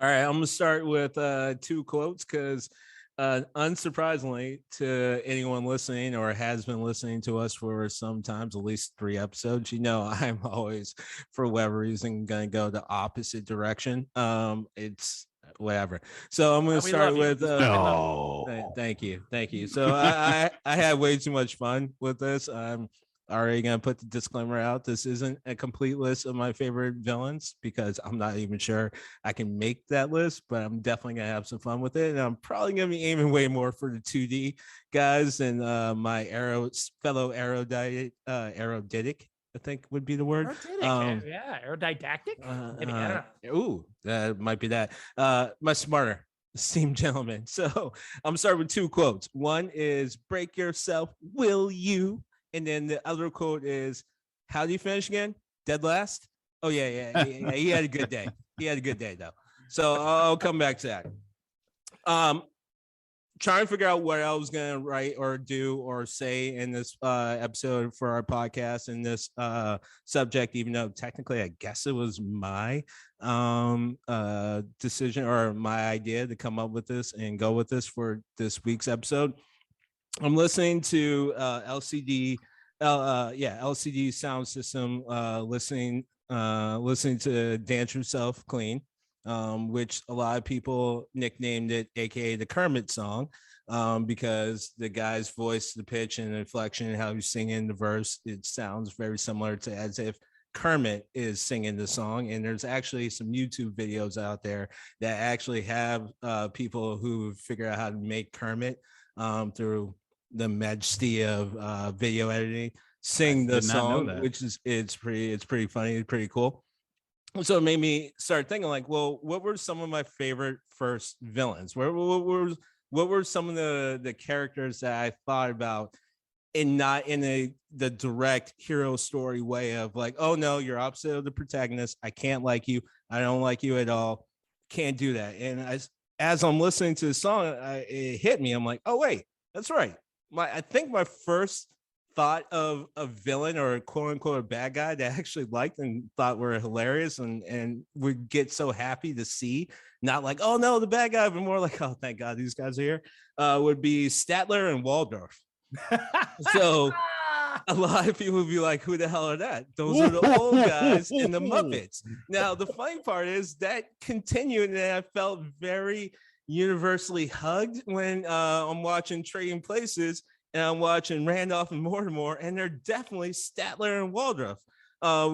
All right, I'm going to start with 2 quotes because unsurprisingly to anyone listening or has been listening to us for sometimes at least 3 episodes, I'm always, for whatever reason, going to go the opposite direction. It's whatever. So I'm going to start with thank you. So I had way too much fun with this. Already gonna put the disclaimer out. This isn't a complete list of my favorite villains because I'm not even sure I can make that list, but I'm definitely gonna have some fun with it. And I'm probably gonna be aiming way more for the 2D guys than my fellow eruditic, I think would be the word. Erodidactic. Maybe, I don't know. That might be that. My smarter esteemed gentlemen. So I'm starting with 2 quotes. One is "Break yourself, will you?" And then the other quote is, "How do you finish again? Dead last?" Oh, yeah. He had a good day. He had a good day, though. So I'll come back to that. Trying to figure out what I was going to write or do or say in this episode for our podcast in this subject, even though technically I guess it was my decision or my idea to come up with this and go with this for this week's episode. I'm listening to LCD sound system, listening to Dance Yourself Clean, which a lot of people nicknamed it, aka the Kermit song, because the guy's voice, the pitch and inflection, how he's singing the verse, it sounds very similar to as if Kermit is singing the song. And there's actually some YouTube videos out there that actually have people who figure out how to make Kermit through the majesty of video editing sing the song, which is it's pretty funny, it's pretty cool. So it made me start thinking like, well, what were some of my favorite first villains? What were some of the characters that I thought about, and not in the direct hero story way of like, oh no, you're opposite of the protagonist, I can't like you, I don't like you at all, can't do that. And as I'm listening to the song, it hit me. I'm like, oh wait, that's right. I think my first thought of a villain or a quote unquote a bad guy that I actually liked and thought were hilarious and would get so happy to see, not like, oh no, the bad guy, but more like, oh thank God these guys are here, would be Statler and Waldorf. So a lot of people would be like, who the hell are that? Those are the old guys in the Muppets. Now the funny part is that continued, and I felt very universally hugged when I'm watching Trading Places and I'm watching Randolph and Mortimer, and they're definitely Statler and Waldorf.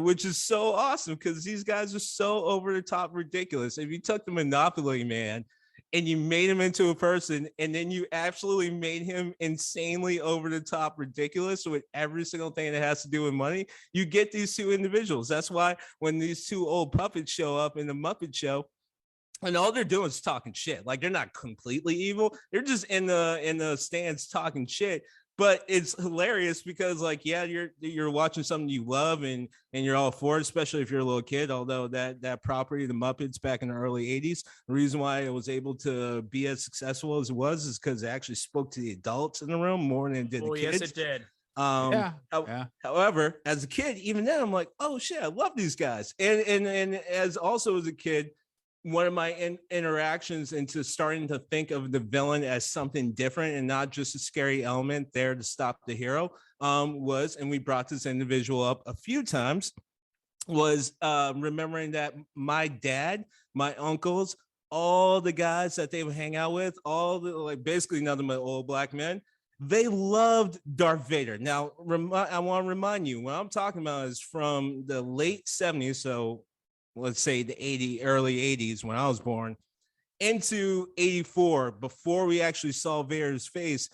Which is so awesome because these guys are so over the top ridiculous. If you took the Monopoly man and you made him into a person, and then you absolutely made him insanely over the top ridiculous with every single thing that has to do with money, you get these two individuals. That's why when these two old puppets show up in the Muppet Show, and all they're doing is talking shit. Like, they're not completely evil. They're just in the stands talking shit. But it's hilarious because, like, yeah, you're watching something you love and you're all for it, especially if you're a little kid. Although that property, the Muppets, back in the early 80s, the reason why it was able to be as successful as it was is because it actually spoke to the adults in the room more than it did the kids. Yes, it did. However, as a kid, even then, I'm like, oh shit, I love these guys. And as also as a kid, one of my interactions into starting to think of the villain as something different and not just a scary element there to stop the hero was, and we brought this individual up a few times, was remembering that my dad, my uncles, all the guys that they would hang out with, all the, like, basically nothing but old black men, they loved Darth Vader. Now, I want to remind you, what I'm talking about is from the late 70s, so let's say the early 80s when I was born, into 84, before we actually saw Vader's face.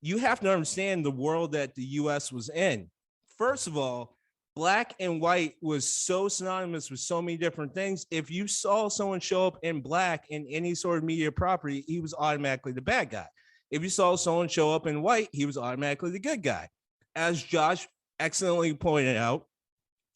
You have to understand the world that the US was in. First of all, black and white was so synonymous with so many different things. If you saw someone show up in black in any sort of media property, he was automatically the bad guy. If you saw someone show up in white, he was automatically the good guy. As Josh excellently pointed out,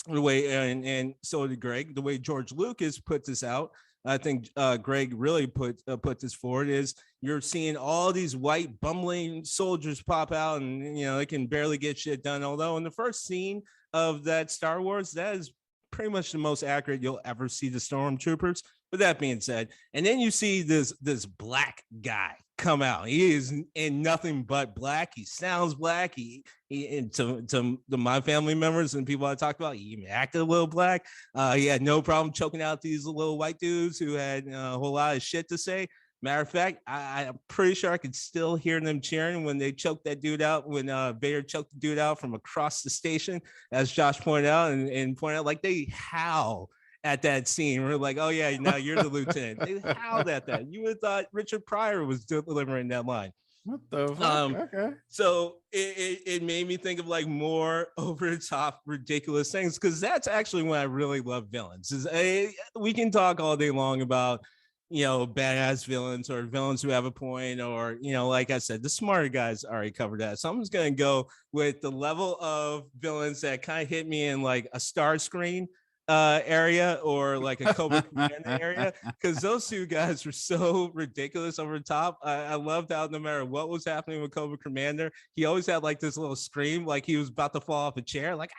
the way, and so did Greg, the way George Lucas put this out, I think Greg really put this forward, is you're seeing all these white bumbling soldiers pop out, and they can barely get shit done. Although in the first scene of that Star Wars, that is pretty much the most accurate you'll ever see the stormtroopers. But that being said, and then you see this black guy come out. He is in nothing but black. He sounds black. He and to my family members and people I talked about, he even acted a little black. He had no problem choking out these little white dudes who had a whole lot of shit to say. Matter of fact, I'm pretty sure I could still hear them cheering when they choked that dude out, when Vader choked the dude out from across the station, as Josh pointed out, and pointed out, like, they howl at that scene. We're like, oh yeah, now you're the lieutenant. They howled at that. You would have thought Richard Pryor was delivering that line. What the fuck? Okay. So it made me think of like more over the top ridiculous things, because that's actually when I really love villains. We can talk all day long about badass villains or villains who have a point, or like I said, the smarter guys already covered that. So I'm just gonna go with the level of villains that kind of hit me in like a Starscream area, or like a Cobra Commander area, because those two guys were so ridiculous over the top. I loved how no matter what was happening with Cobra Commander, he always had like this little scream, like he was about to fall off a chair, like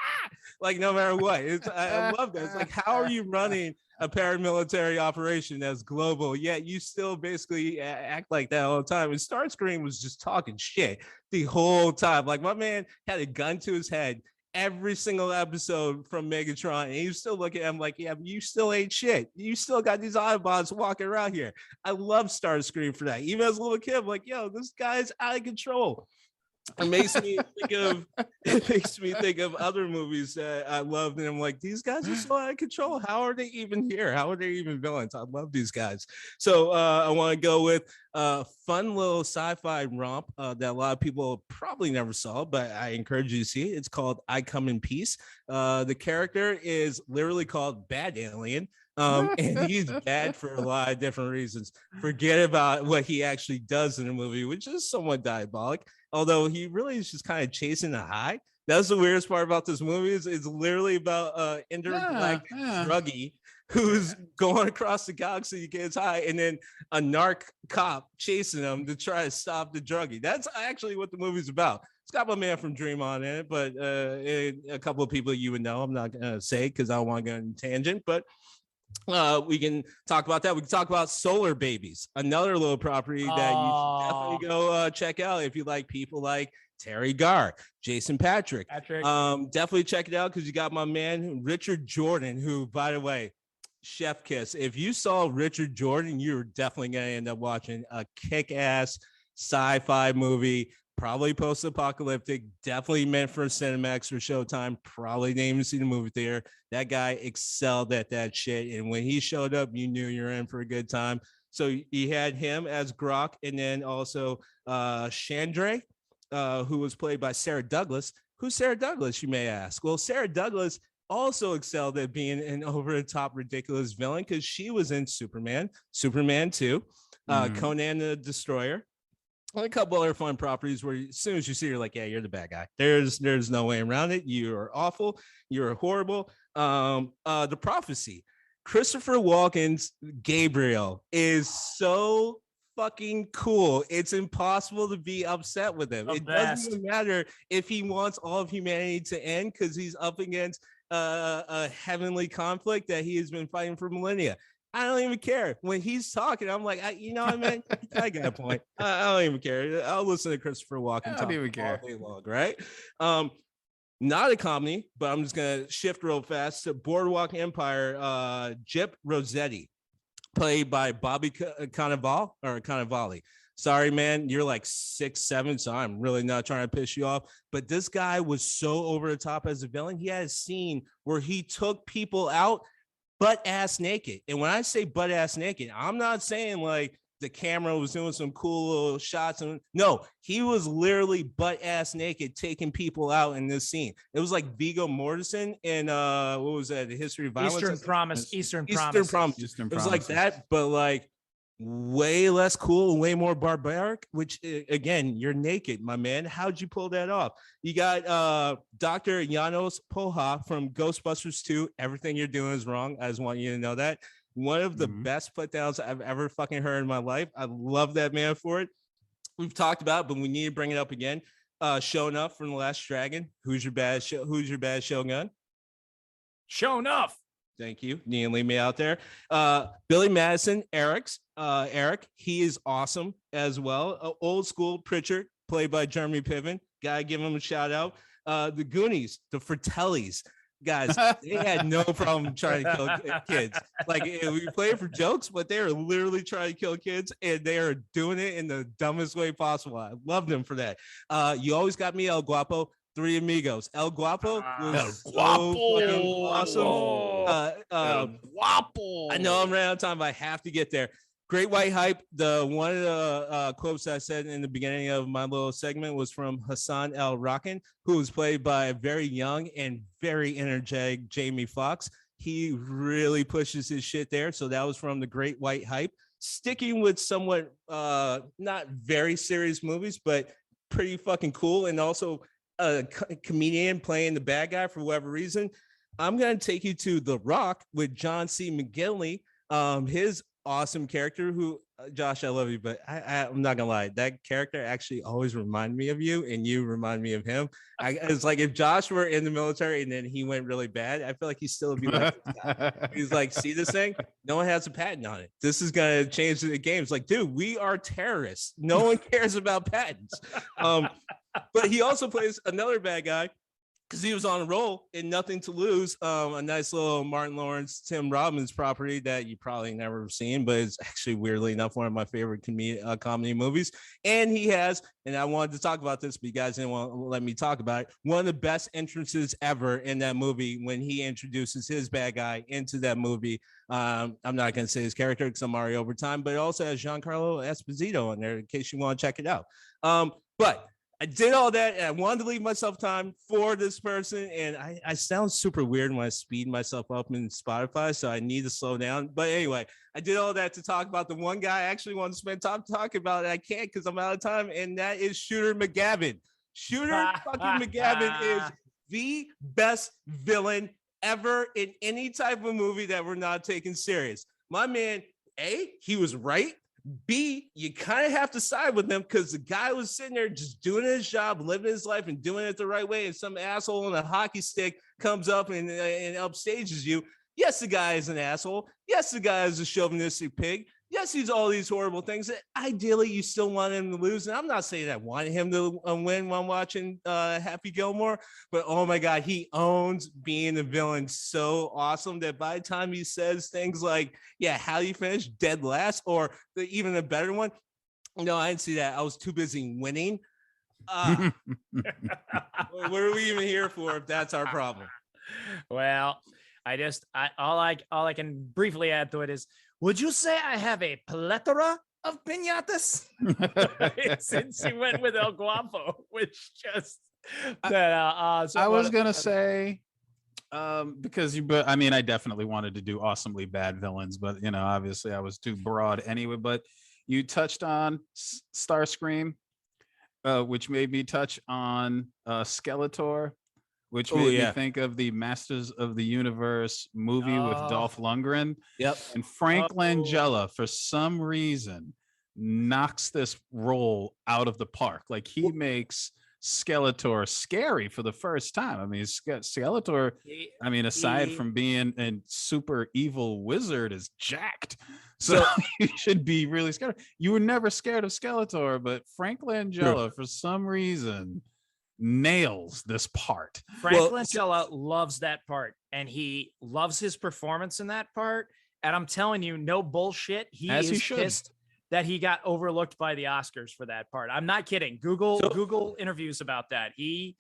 like no matter what. I love that. It's like, how are you running a paramilitary operation that's global, yet you still basically act like that all the time? And Starscream was just talking shit the whole time. Like, my man had a gun to his head every single episode from Megatron, and you still look at him like, yeah, you still ain't shit. You still got these Autobots walking around here. I love Starscream for that. Even as a little kid, I'm like, yo, this guy's out of control. It makes me think of other movies that I loved, and I'm like, these guys are so out of control. How are they even here? How are they even villains? I love these guys. So I want to go with a fun little sci-fi romp that a lot of people probably never saw, but I encourage you to see it. It's called I Come in Peace. The character is literally called Bad Alien. And he's bad for a lot of different reasons. Forget about what he actually does in the movie, which is somewhat diabolic, although he really is just kind of chasing a high. That's the weirdest part about this movie, is it's literally about intergalactic druggie who's going across the galaxy to get his high, and then a narc cop chasing him to try to stop the druggie. That's actually what the movie's about. It's got my man from Dream On in it, but a couple of people you would know. I'm not going to say because I don't want to go on a tangent, but we can talk about that. We can talk about Solar Babies, another little property that you should definitely go check out if you like people like Terry Garr, Jason Patrick. Definitely check it out, because you got my man Richard Jordan, who, by the way, chef kiss. If you saw Richard Jordan, you're definitely going to end up watching a kick-ass sci-fi movie, probably post-apocalyptic, definitely meant for Cinemax or Showtime, probably didn't even see the movie theater. That guy excelled at that shit. And when he showed up, you knew you were in for a good time. So he had him as Grok, and then also Chandra, who was played by Sarah Douglas. Who's Sarah Douglas, you may ask? Well, Sarah Douglas also excelled at being an over-the-top ridiculous villain because she was in Superman 2, Conan the Destroyer, and a couple other fun properties where as soon as you see her, like, yeah, you're the bad guy. There's no way around it. You are awful. You're horrible. The Prophecy. Christopher Walken's Gabriel is so fucking cool. It's impossible to be upset with him. It doesn't even matter if he wants all of humanity to end because he's up against a heavenly conflict that he has been fighting for millennia. I don't even care. When he's talking, I'm like, you know what I mean? I got a point. I don't even care. I'll listen to Christopher Walken talk all day long, right? Not a comedy, but I'm just going to shift real fast to Boardwalk Empire, Gyp Rossetti, played by Bobby Cannavale. Sorry, man, you're like 6'7", so I'm really not trying to piss you off. But this guy was so over the top as a villain. He had a scene where he took people out butt-ass naked. And when I say butt-ass naked, I'm not saying like the camera was doing some cool little shots. No, he was literally butt-ass naked taking people out in this scene. It was like Viggo Mortensen in what was that? The History of Violence? Eastern Promise. It was like that, but like way less cool, way more barbaric, which again, you're naked, my man. How'd you pull that off? You got Dr. Janos Poha from Ghostbusters 2. Everything you're doing is wrong. I just want you to know that. One of the best put downs I've ever fucking heard in my life. I love that man for it. We've talked about, but we need to bring it up again. Sho'nuff from The Last Dragon. Who's your bad Shogun? Sho'nuff. Thank you. Need to leave me out there. Billy Madison, Eric, he is awesome as well. Old school Pritchard, played by Jeremy Piven. Gotta give him a shout out. The Goonies, the Fratellis. Guys, they had no problem trying to kill kids. Like, we play it for jokes, but they are literally trying to kill kids, and they are doing it in the dumbest way possible. I love them for that. You always got me, El Guapo. Three Amigos. El Guapo was so fucking awesome. El Guapo. I know I'm running out of time, but I have to get there. Great White Hype. One of the quotes I said in the beginning of my little segment was from Hassan El Rockin, who was played by a very young and very energetic Jamie Foxx. He really pushes his shit there. So that was from the Great White Hype. Sticking with somewhat not very serious movies, but pretty fucking cool, and also a comedian playing the bad guy for whatever reason. I'm going to take you to The Rock with John C. McGinley. His awesome character who, Josh, I love you, but I'm not gonna lie, that character actually always reminded me of you, and you remind me of him. It's like if Josh were in the military and then he went really bad, I feel like he still would be like, he's like, see this thing? No one has a patent on it. This is gonna change the game. It's like, dude, we are terrorists. No one cares about patents. But he also plays another bad guy because he was on a roll in Nothing to Lose, a nice little Martin Lawrence, Tim Robbins property that you probably never seen, but it's actually weirdly enough one of my favorite comedy movies. And he has, and I wanted to talk about this, but you guys didn't want to let me talk about it, one of the best entrances ever in that movie when he introduces his bad guy into that movie. I'm not going to say his character because I'm already over time, but it also has Giancarlo Esposito in there in case you want to check it out. But I did all that, and I wanted to leave myself time for this person, and I sound super weird when I speed myself up in Spotify, so I need to slow down. But anyway, I did all that to talk about the one guy I actually want to spend time talking about, and I can't because I'm out of time, and that is Shooter Mcgavin. Shooter fucking Mcgavin is the best villain ever in any type of movie that we're not taking serious. My man, A, he was right. B, you kind of have to side with him because the guy was sitting there just doing his job, living his life, and doing it the right way. And some asshole on a hockey stick comes up and upstages you. Yes, the guy is an asshole. Yes, the guy is a chauvinistic pig. Yes, he's all these horrible things. Ideally, you still want him to lose. And I'm not saying I wanted him to win while watching Happy Gilmore, but oh my God, he owns being the villain so awesome that by the time he says things like, yeah, how do you finish dead last? Or even a better one. No, I didn't see that. I was too busy winning. What are we even here for if that's our problem? Well, all I can briefly add to it is, would you say I have a plethora of piñatas? Since you went with El Guapo, which just that I was gonna say because I mean, I definitely wanted to do awesomely bad villains, but obviously I was too broad anyway. But you touched on Starscream, which made me touch on Skeletor, which made me think of the Masters of the Universe movie with Dolph Lundgren. Yep. And Frank Langella, for some reason, knocks this role out of the park. Like, he makes Skeletor scary for the first time. I mean, Skeletor, aside from being a super evil wizard, is jacked. So you should be really scared. You were never scared of Skeletor, but Frank Langella, for some reason, nails this part. Frank Langella loves that part, and he loves his performance in that part. And I'm telling you, no bullshit, he is pissed that he got overlooked by the Oscars for that part. I'm not kidding. Google interviews about that. He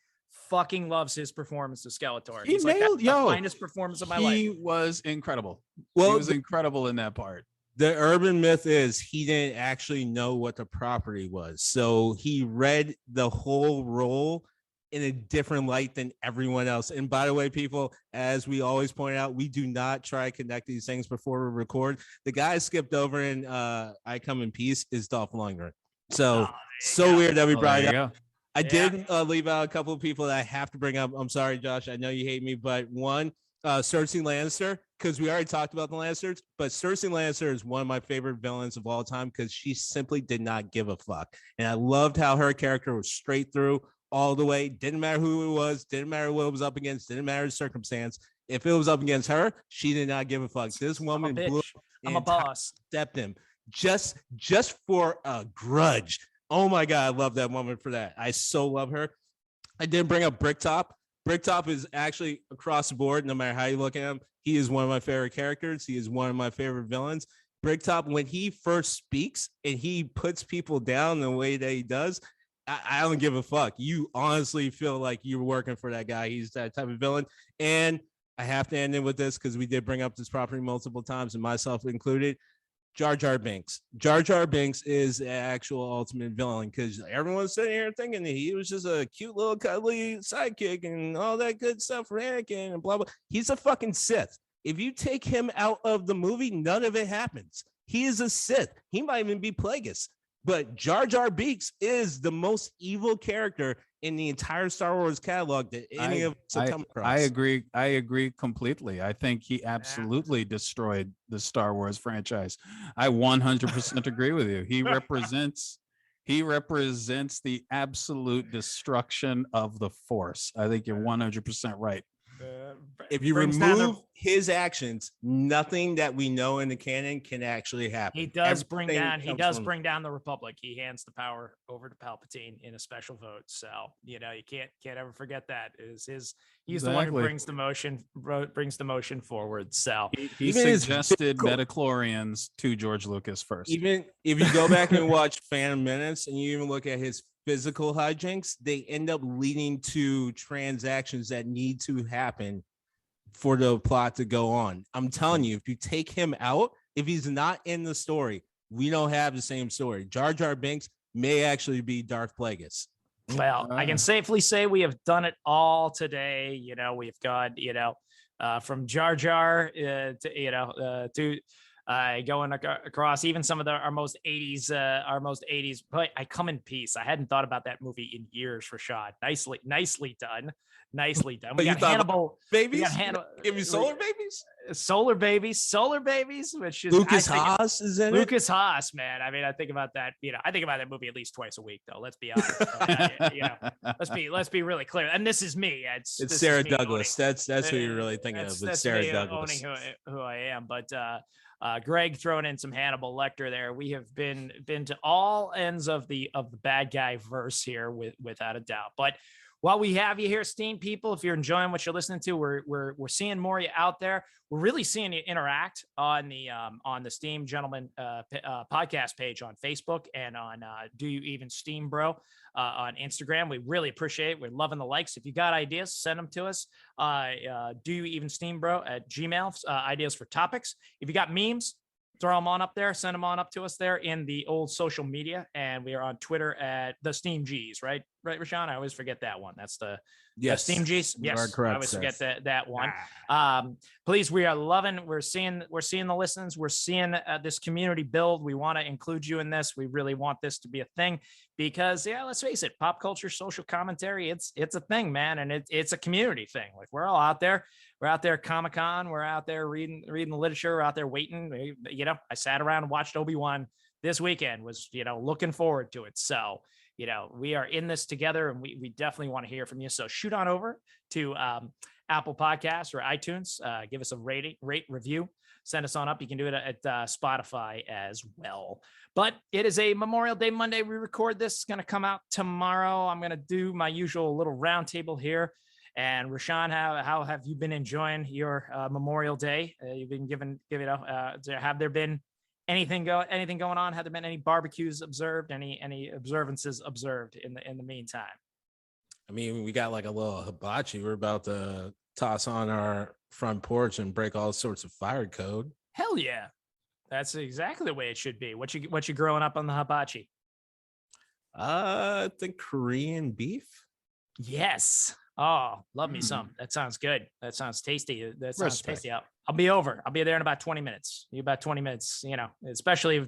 fucking loves his performance of Skeletor. He's nailed, like, that's the finest performance of my life. He was incredible. He was incredible in that part. The urban myth is he didn't actually know what the property was. So he read the whole role in a different light than everyone else. And by the way, people, as we always point out, we do not try to connect these things before we record. The guy skipped over in I Come in Peace is Dolph Lundgren. So weird that we brought it up. I did leave out a couple of people that I have to bring up. I'm sorry, Josh. I know you hate me, but one, Cersei Lannister, because we already talked about the Lannisters, but Cersei Lannister is one of my favorite villains of all time because she simply did not give a fuck. And I loved how her character was straight through all the way. Didn't matter who it was, didn't matter what it was up against, didn't matter the circumstance. If it was up against her, she did not give a fuck. This woman blew. I'm a boss. Stepped him just for a grudge. Oh my God, I love that woman for that. I so love her. I didn't bring up Bricktop. Bricktop is actually across the board, no matter how you look at him. He is one of my favorite characters. He is one of my favorite villains. Bricktop, when he first speaks and he puts people down the way that he does, I don't give a fuck. You honestly feel like you're working for that guy. He's that type of villain. And I have to end it with this because we did bring up this property multiple times, and myself included. Jar Jar Binks. Jar Jar Binks is the actual ultimate villain because everyone's sitting here thinking that he was just a cute little cuddly sidekick and all that good stuff for Anakin and blah, blah. He's a fucking Sith. If you take him out of the movie, none of it happens. He is a Sith. He might even be Plagueis. But Jar Jar Binks is the most evil character in the entire Star Wars catalog that any of us have come across. I agree completely. I think he absolutely destroyed the Star Wars franchise. I 100% agree with you. He represents the absolute destruction of the Force. I think you're 100% right. If you remove his actions, nothing that we know in the canon can actually happen. He does bring down the Republic. He hands the power over to Palpatine in a special vote. So, you can't ever forget that. He's the one who brings the motion forward. So he suggested midichlorians to George Lucas first. Even if you go back and watch Phantom Menace and you even look at his physical hijinks, they end up leading to transactions that need to happen for the plot to go on. I'm telling you, if you take him out, if he's not in the story, we don't have the same story. Jar Jar Binks may actually be Darth Plagueis. Well, I can safely say we have done it all today. We've got, from Jar Jar to going across even some of our most 80s. But I Come in Peace. I hadn't thought about that movie in years, Rashad. Nicely done. We got Hannibal babies. Give you solar babies. Solar Babies, which is Lucas Haas is in Lucas Haas, man. I mean, I think about that. I think about that movie at least twice a week, though. Let's be honest. Let's be really clear. And this is me. It's Sarah Douglas. That's who you're really thinking of. It's Sarah Douglas. Owning who I am, but Greg throwing in some Hannibal Lecter there. We have been to all ends of the bad guy verse here, without a doubt. But while we have you here, Steam people, if you're enjoying what you're listening to, we're seeing more of you out there. We're really seeing you interact on the Steam Gentleman podcast page on Facebook and on Do You Even Steam Bro on Instagram. We really appreciate it. We're loving the likes. If you got ideas, send them to us. Do You Even Steam Bro at Gmail. Ideas for topics. If you got memes, throw them on up there, send them on up to us there in the old social media. And we are on Twitter at the Steam G's, right? Right, Rashawn? I always forget that one. That's the Steam G's. Yes, correct, I always forget that one. Please, we are loving, we're seeing the listens. We're seeing this community build. We want to include you in this. We really want this to be a thing because, let's face it, pop culture, social commentary, it's a thing, man. And it's a community thing. Like we're all out there. We're out there Comic-Con. We're out there reading the literature. We're out there waiting. I sat around and watched Obi-Wan this weekend, was, looking forward to it. So, we are in this together and we definitely want to hear from you. So shoot on over to Apple Podcasts or iTunes. Give us a rate, review, send us on up. You can do it at Spotify as well. But it is a Memorial Day Monday. We record this. It's going to come out tomorrow. I'm going to do my usual little roundtable here. And Rashawn, how have you been enjoying your Memorial Day? You've been have there been anything going on? Have there been any barbecues observed? Any observances observed in the meantime? I mean, we got like a little hibachi. We're about to toss on our front porch and break all sorts of fire code. Hell yeah, that's exactly the way it should be. What you growing up on the hibachi? I think Korean beef. Yes. Oh, love me some. That sounds good. That sounds tasty. That sounds tasty. I'll be over. I'll be there in about 20 minutes. About 20 minutes, especially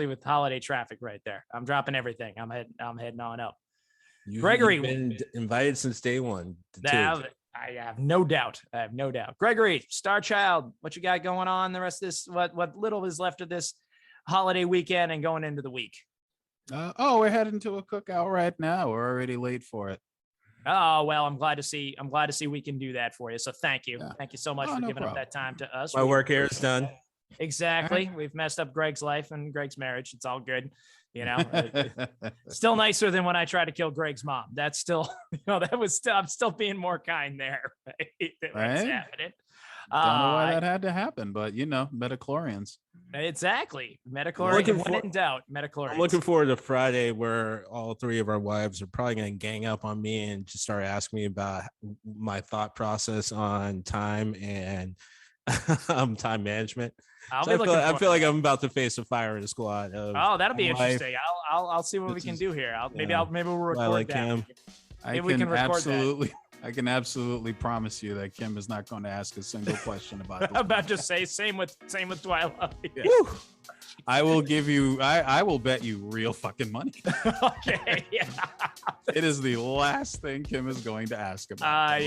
with holiday traffic right there. I'm dropping everything. I'm heading on up. Gregory, been invited since day one. I have no doubt. Gregory, Star Child, what you got going on the rest of this? What little is left of this holiday weekend and going into the week? We're heading to a cookout right now. We're already late for it. Oh, well, I'm glad to see we can do that for you. So thank you. Yeah. Thank you so much for giving up that time to us. My work here is done. Exactly. We've messed up Greg's life and Greg's marriage. It's all good. Still nicer than when I tried to kill Greg's mom. That's still, I'm still being more kind there. Right? Happening. Don't know why that had to happen, but metachlorians. Exactly. Metachlorians. When in doubt, metachlorians. I'm looking forward to Friday where all three of our wives are probably going to gang up on me and just start asking me about my thought process on time and time management. I feel like I'm about to face a fire in the squad. That'll be interesting. I'll see what we can do here. Maybe we'll record that. I can absolutely promise you that Kim is not going to ask a single question about this. I'm about to say same with Twilight. Yeah. I will bet you real fucking money. Okay. Yeah. It is the last thing Kim is going to ask about. I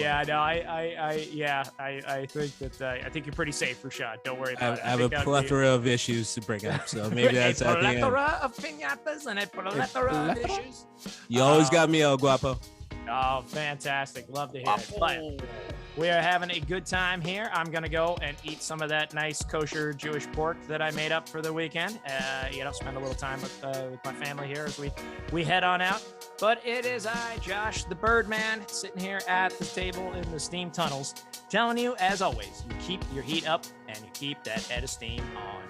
think that I think you're pretty safe, Rashad. Don't worry about it. I have a plethora of issues to bring up, so maybe that's at the end. A plethora of piñatas and a plethora of issues. You always got me, El Guapo. Oh, fantastic. Love to hear it. But we are having a good time here. I'm going to go and eat some of that nice kosher Jewish pork that I made up for the weekend. Spend a little time with my family here as we head on out. But it is I, Josh, the Birdman, sitting here at the table in the steam tunnels, telling you, as always, you keep your heat up and you keep that head of steam on.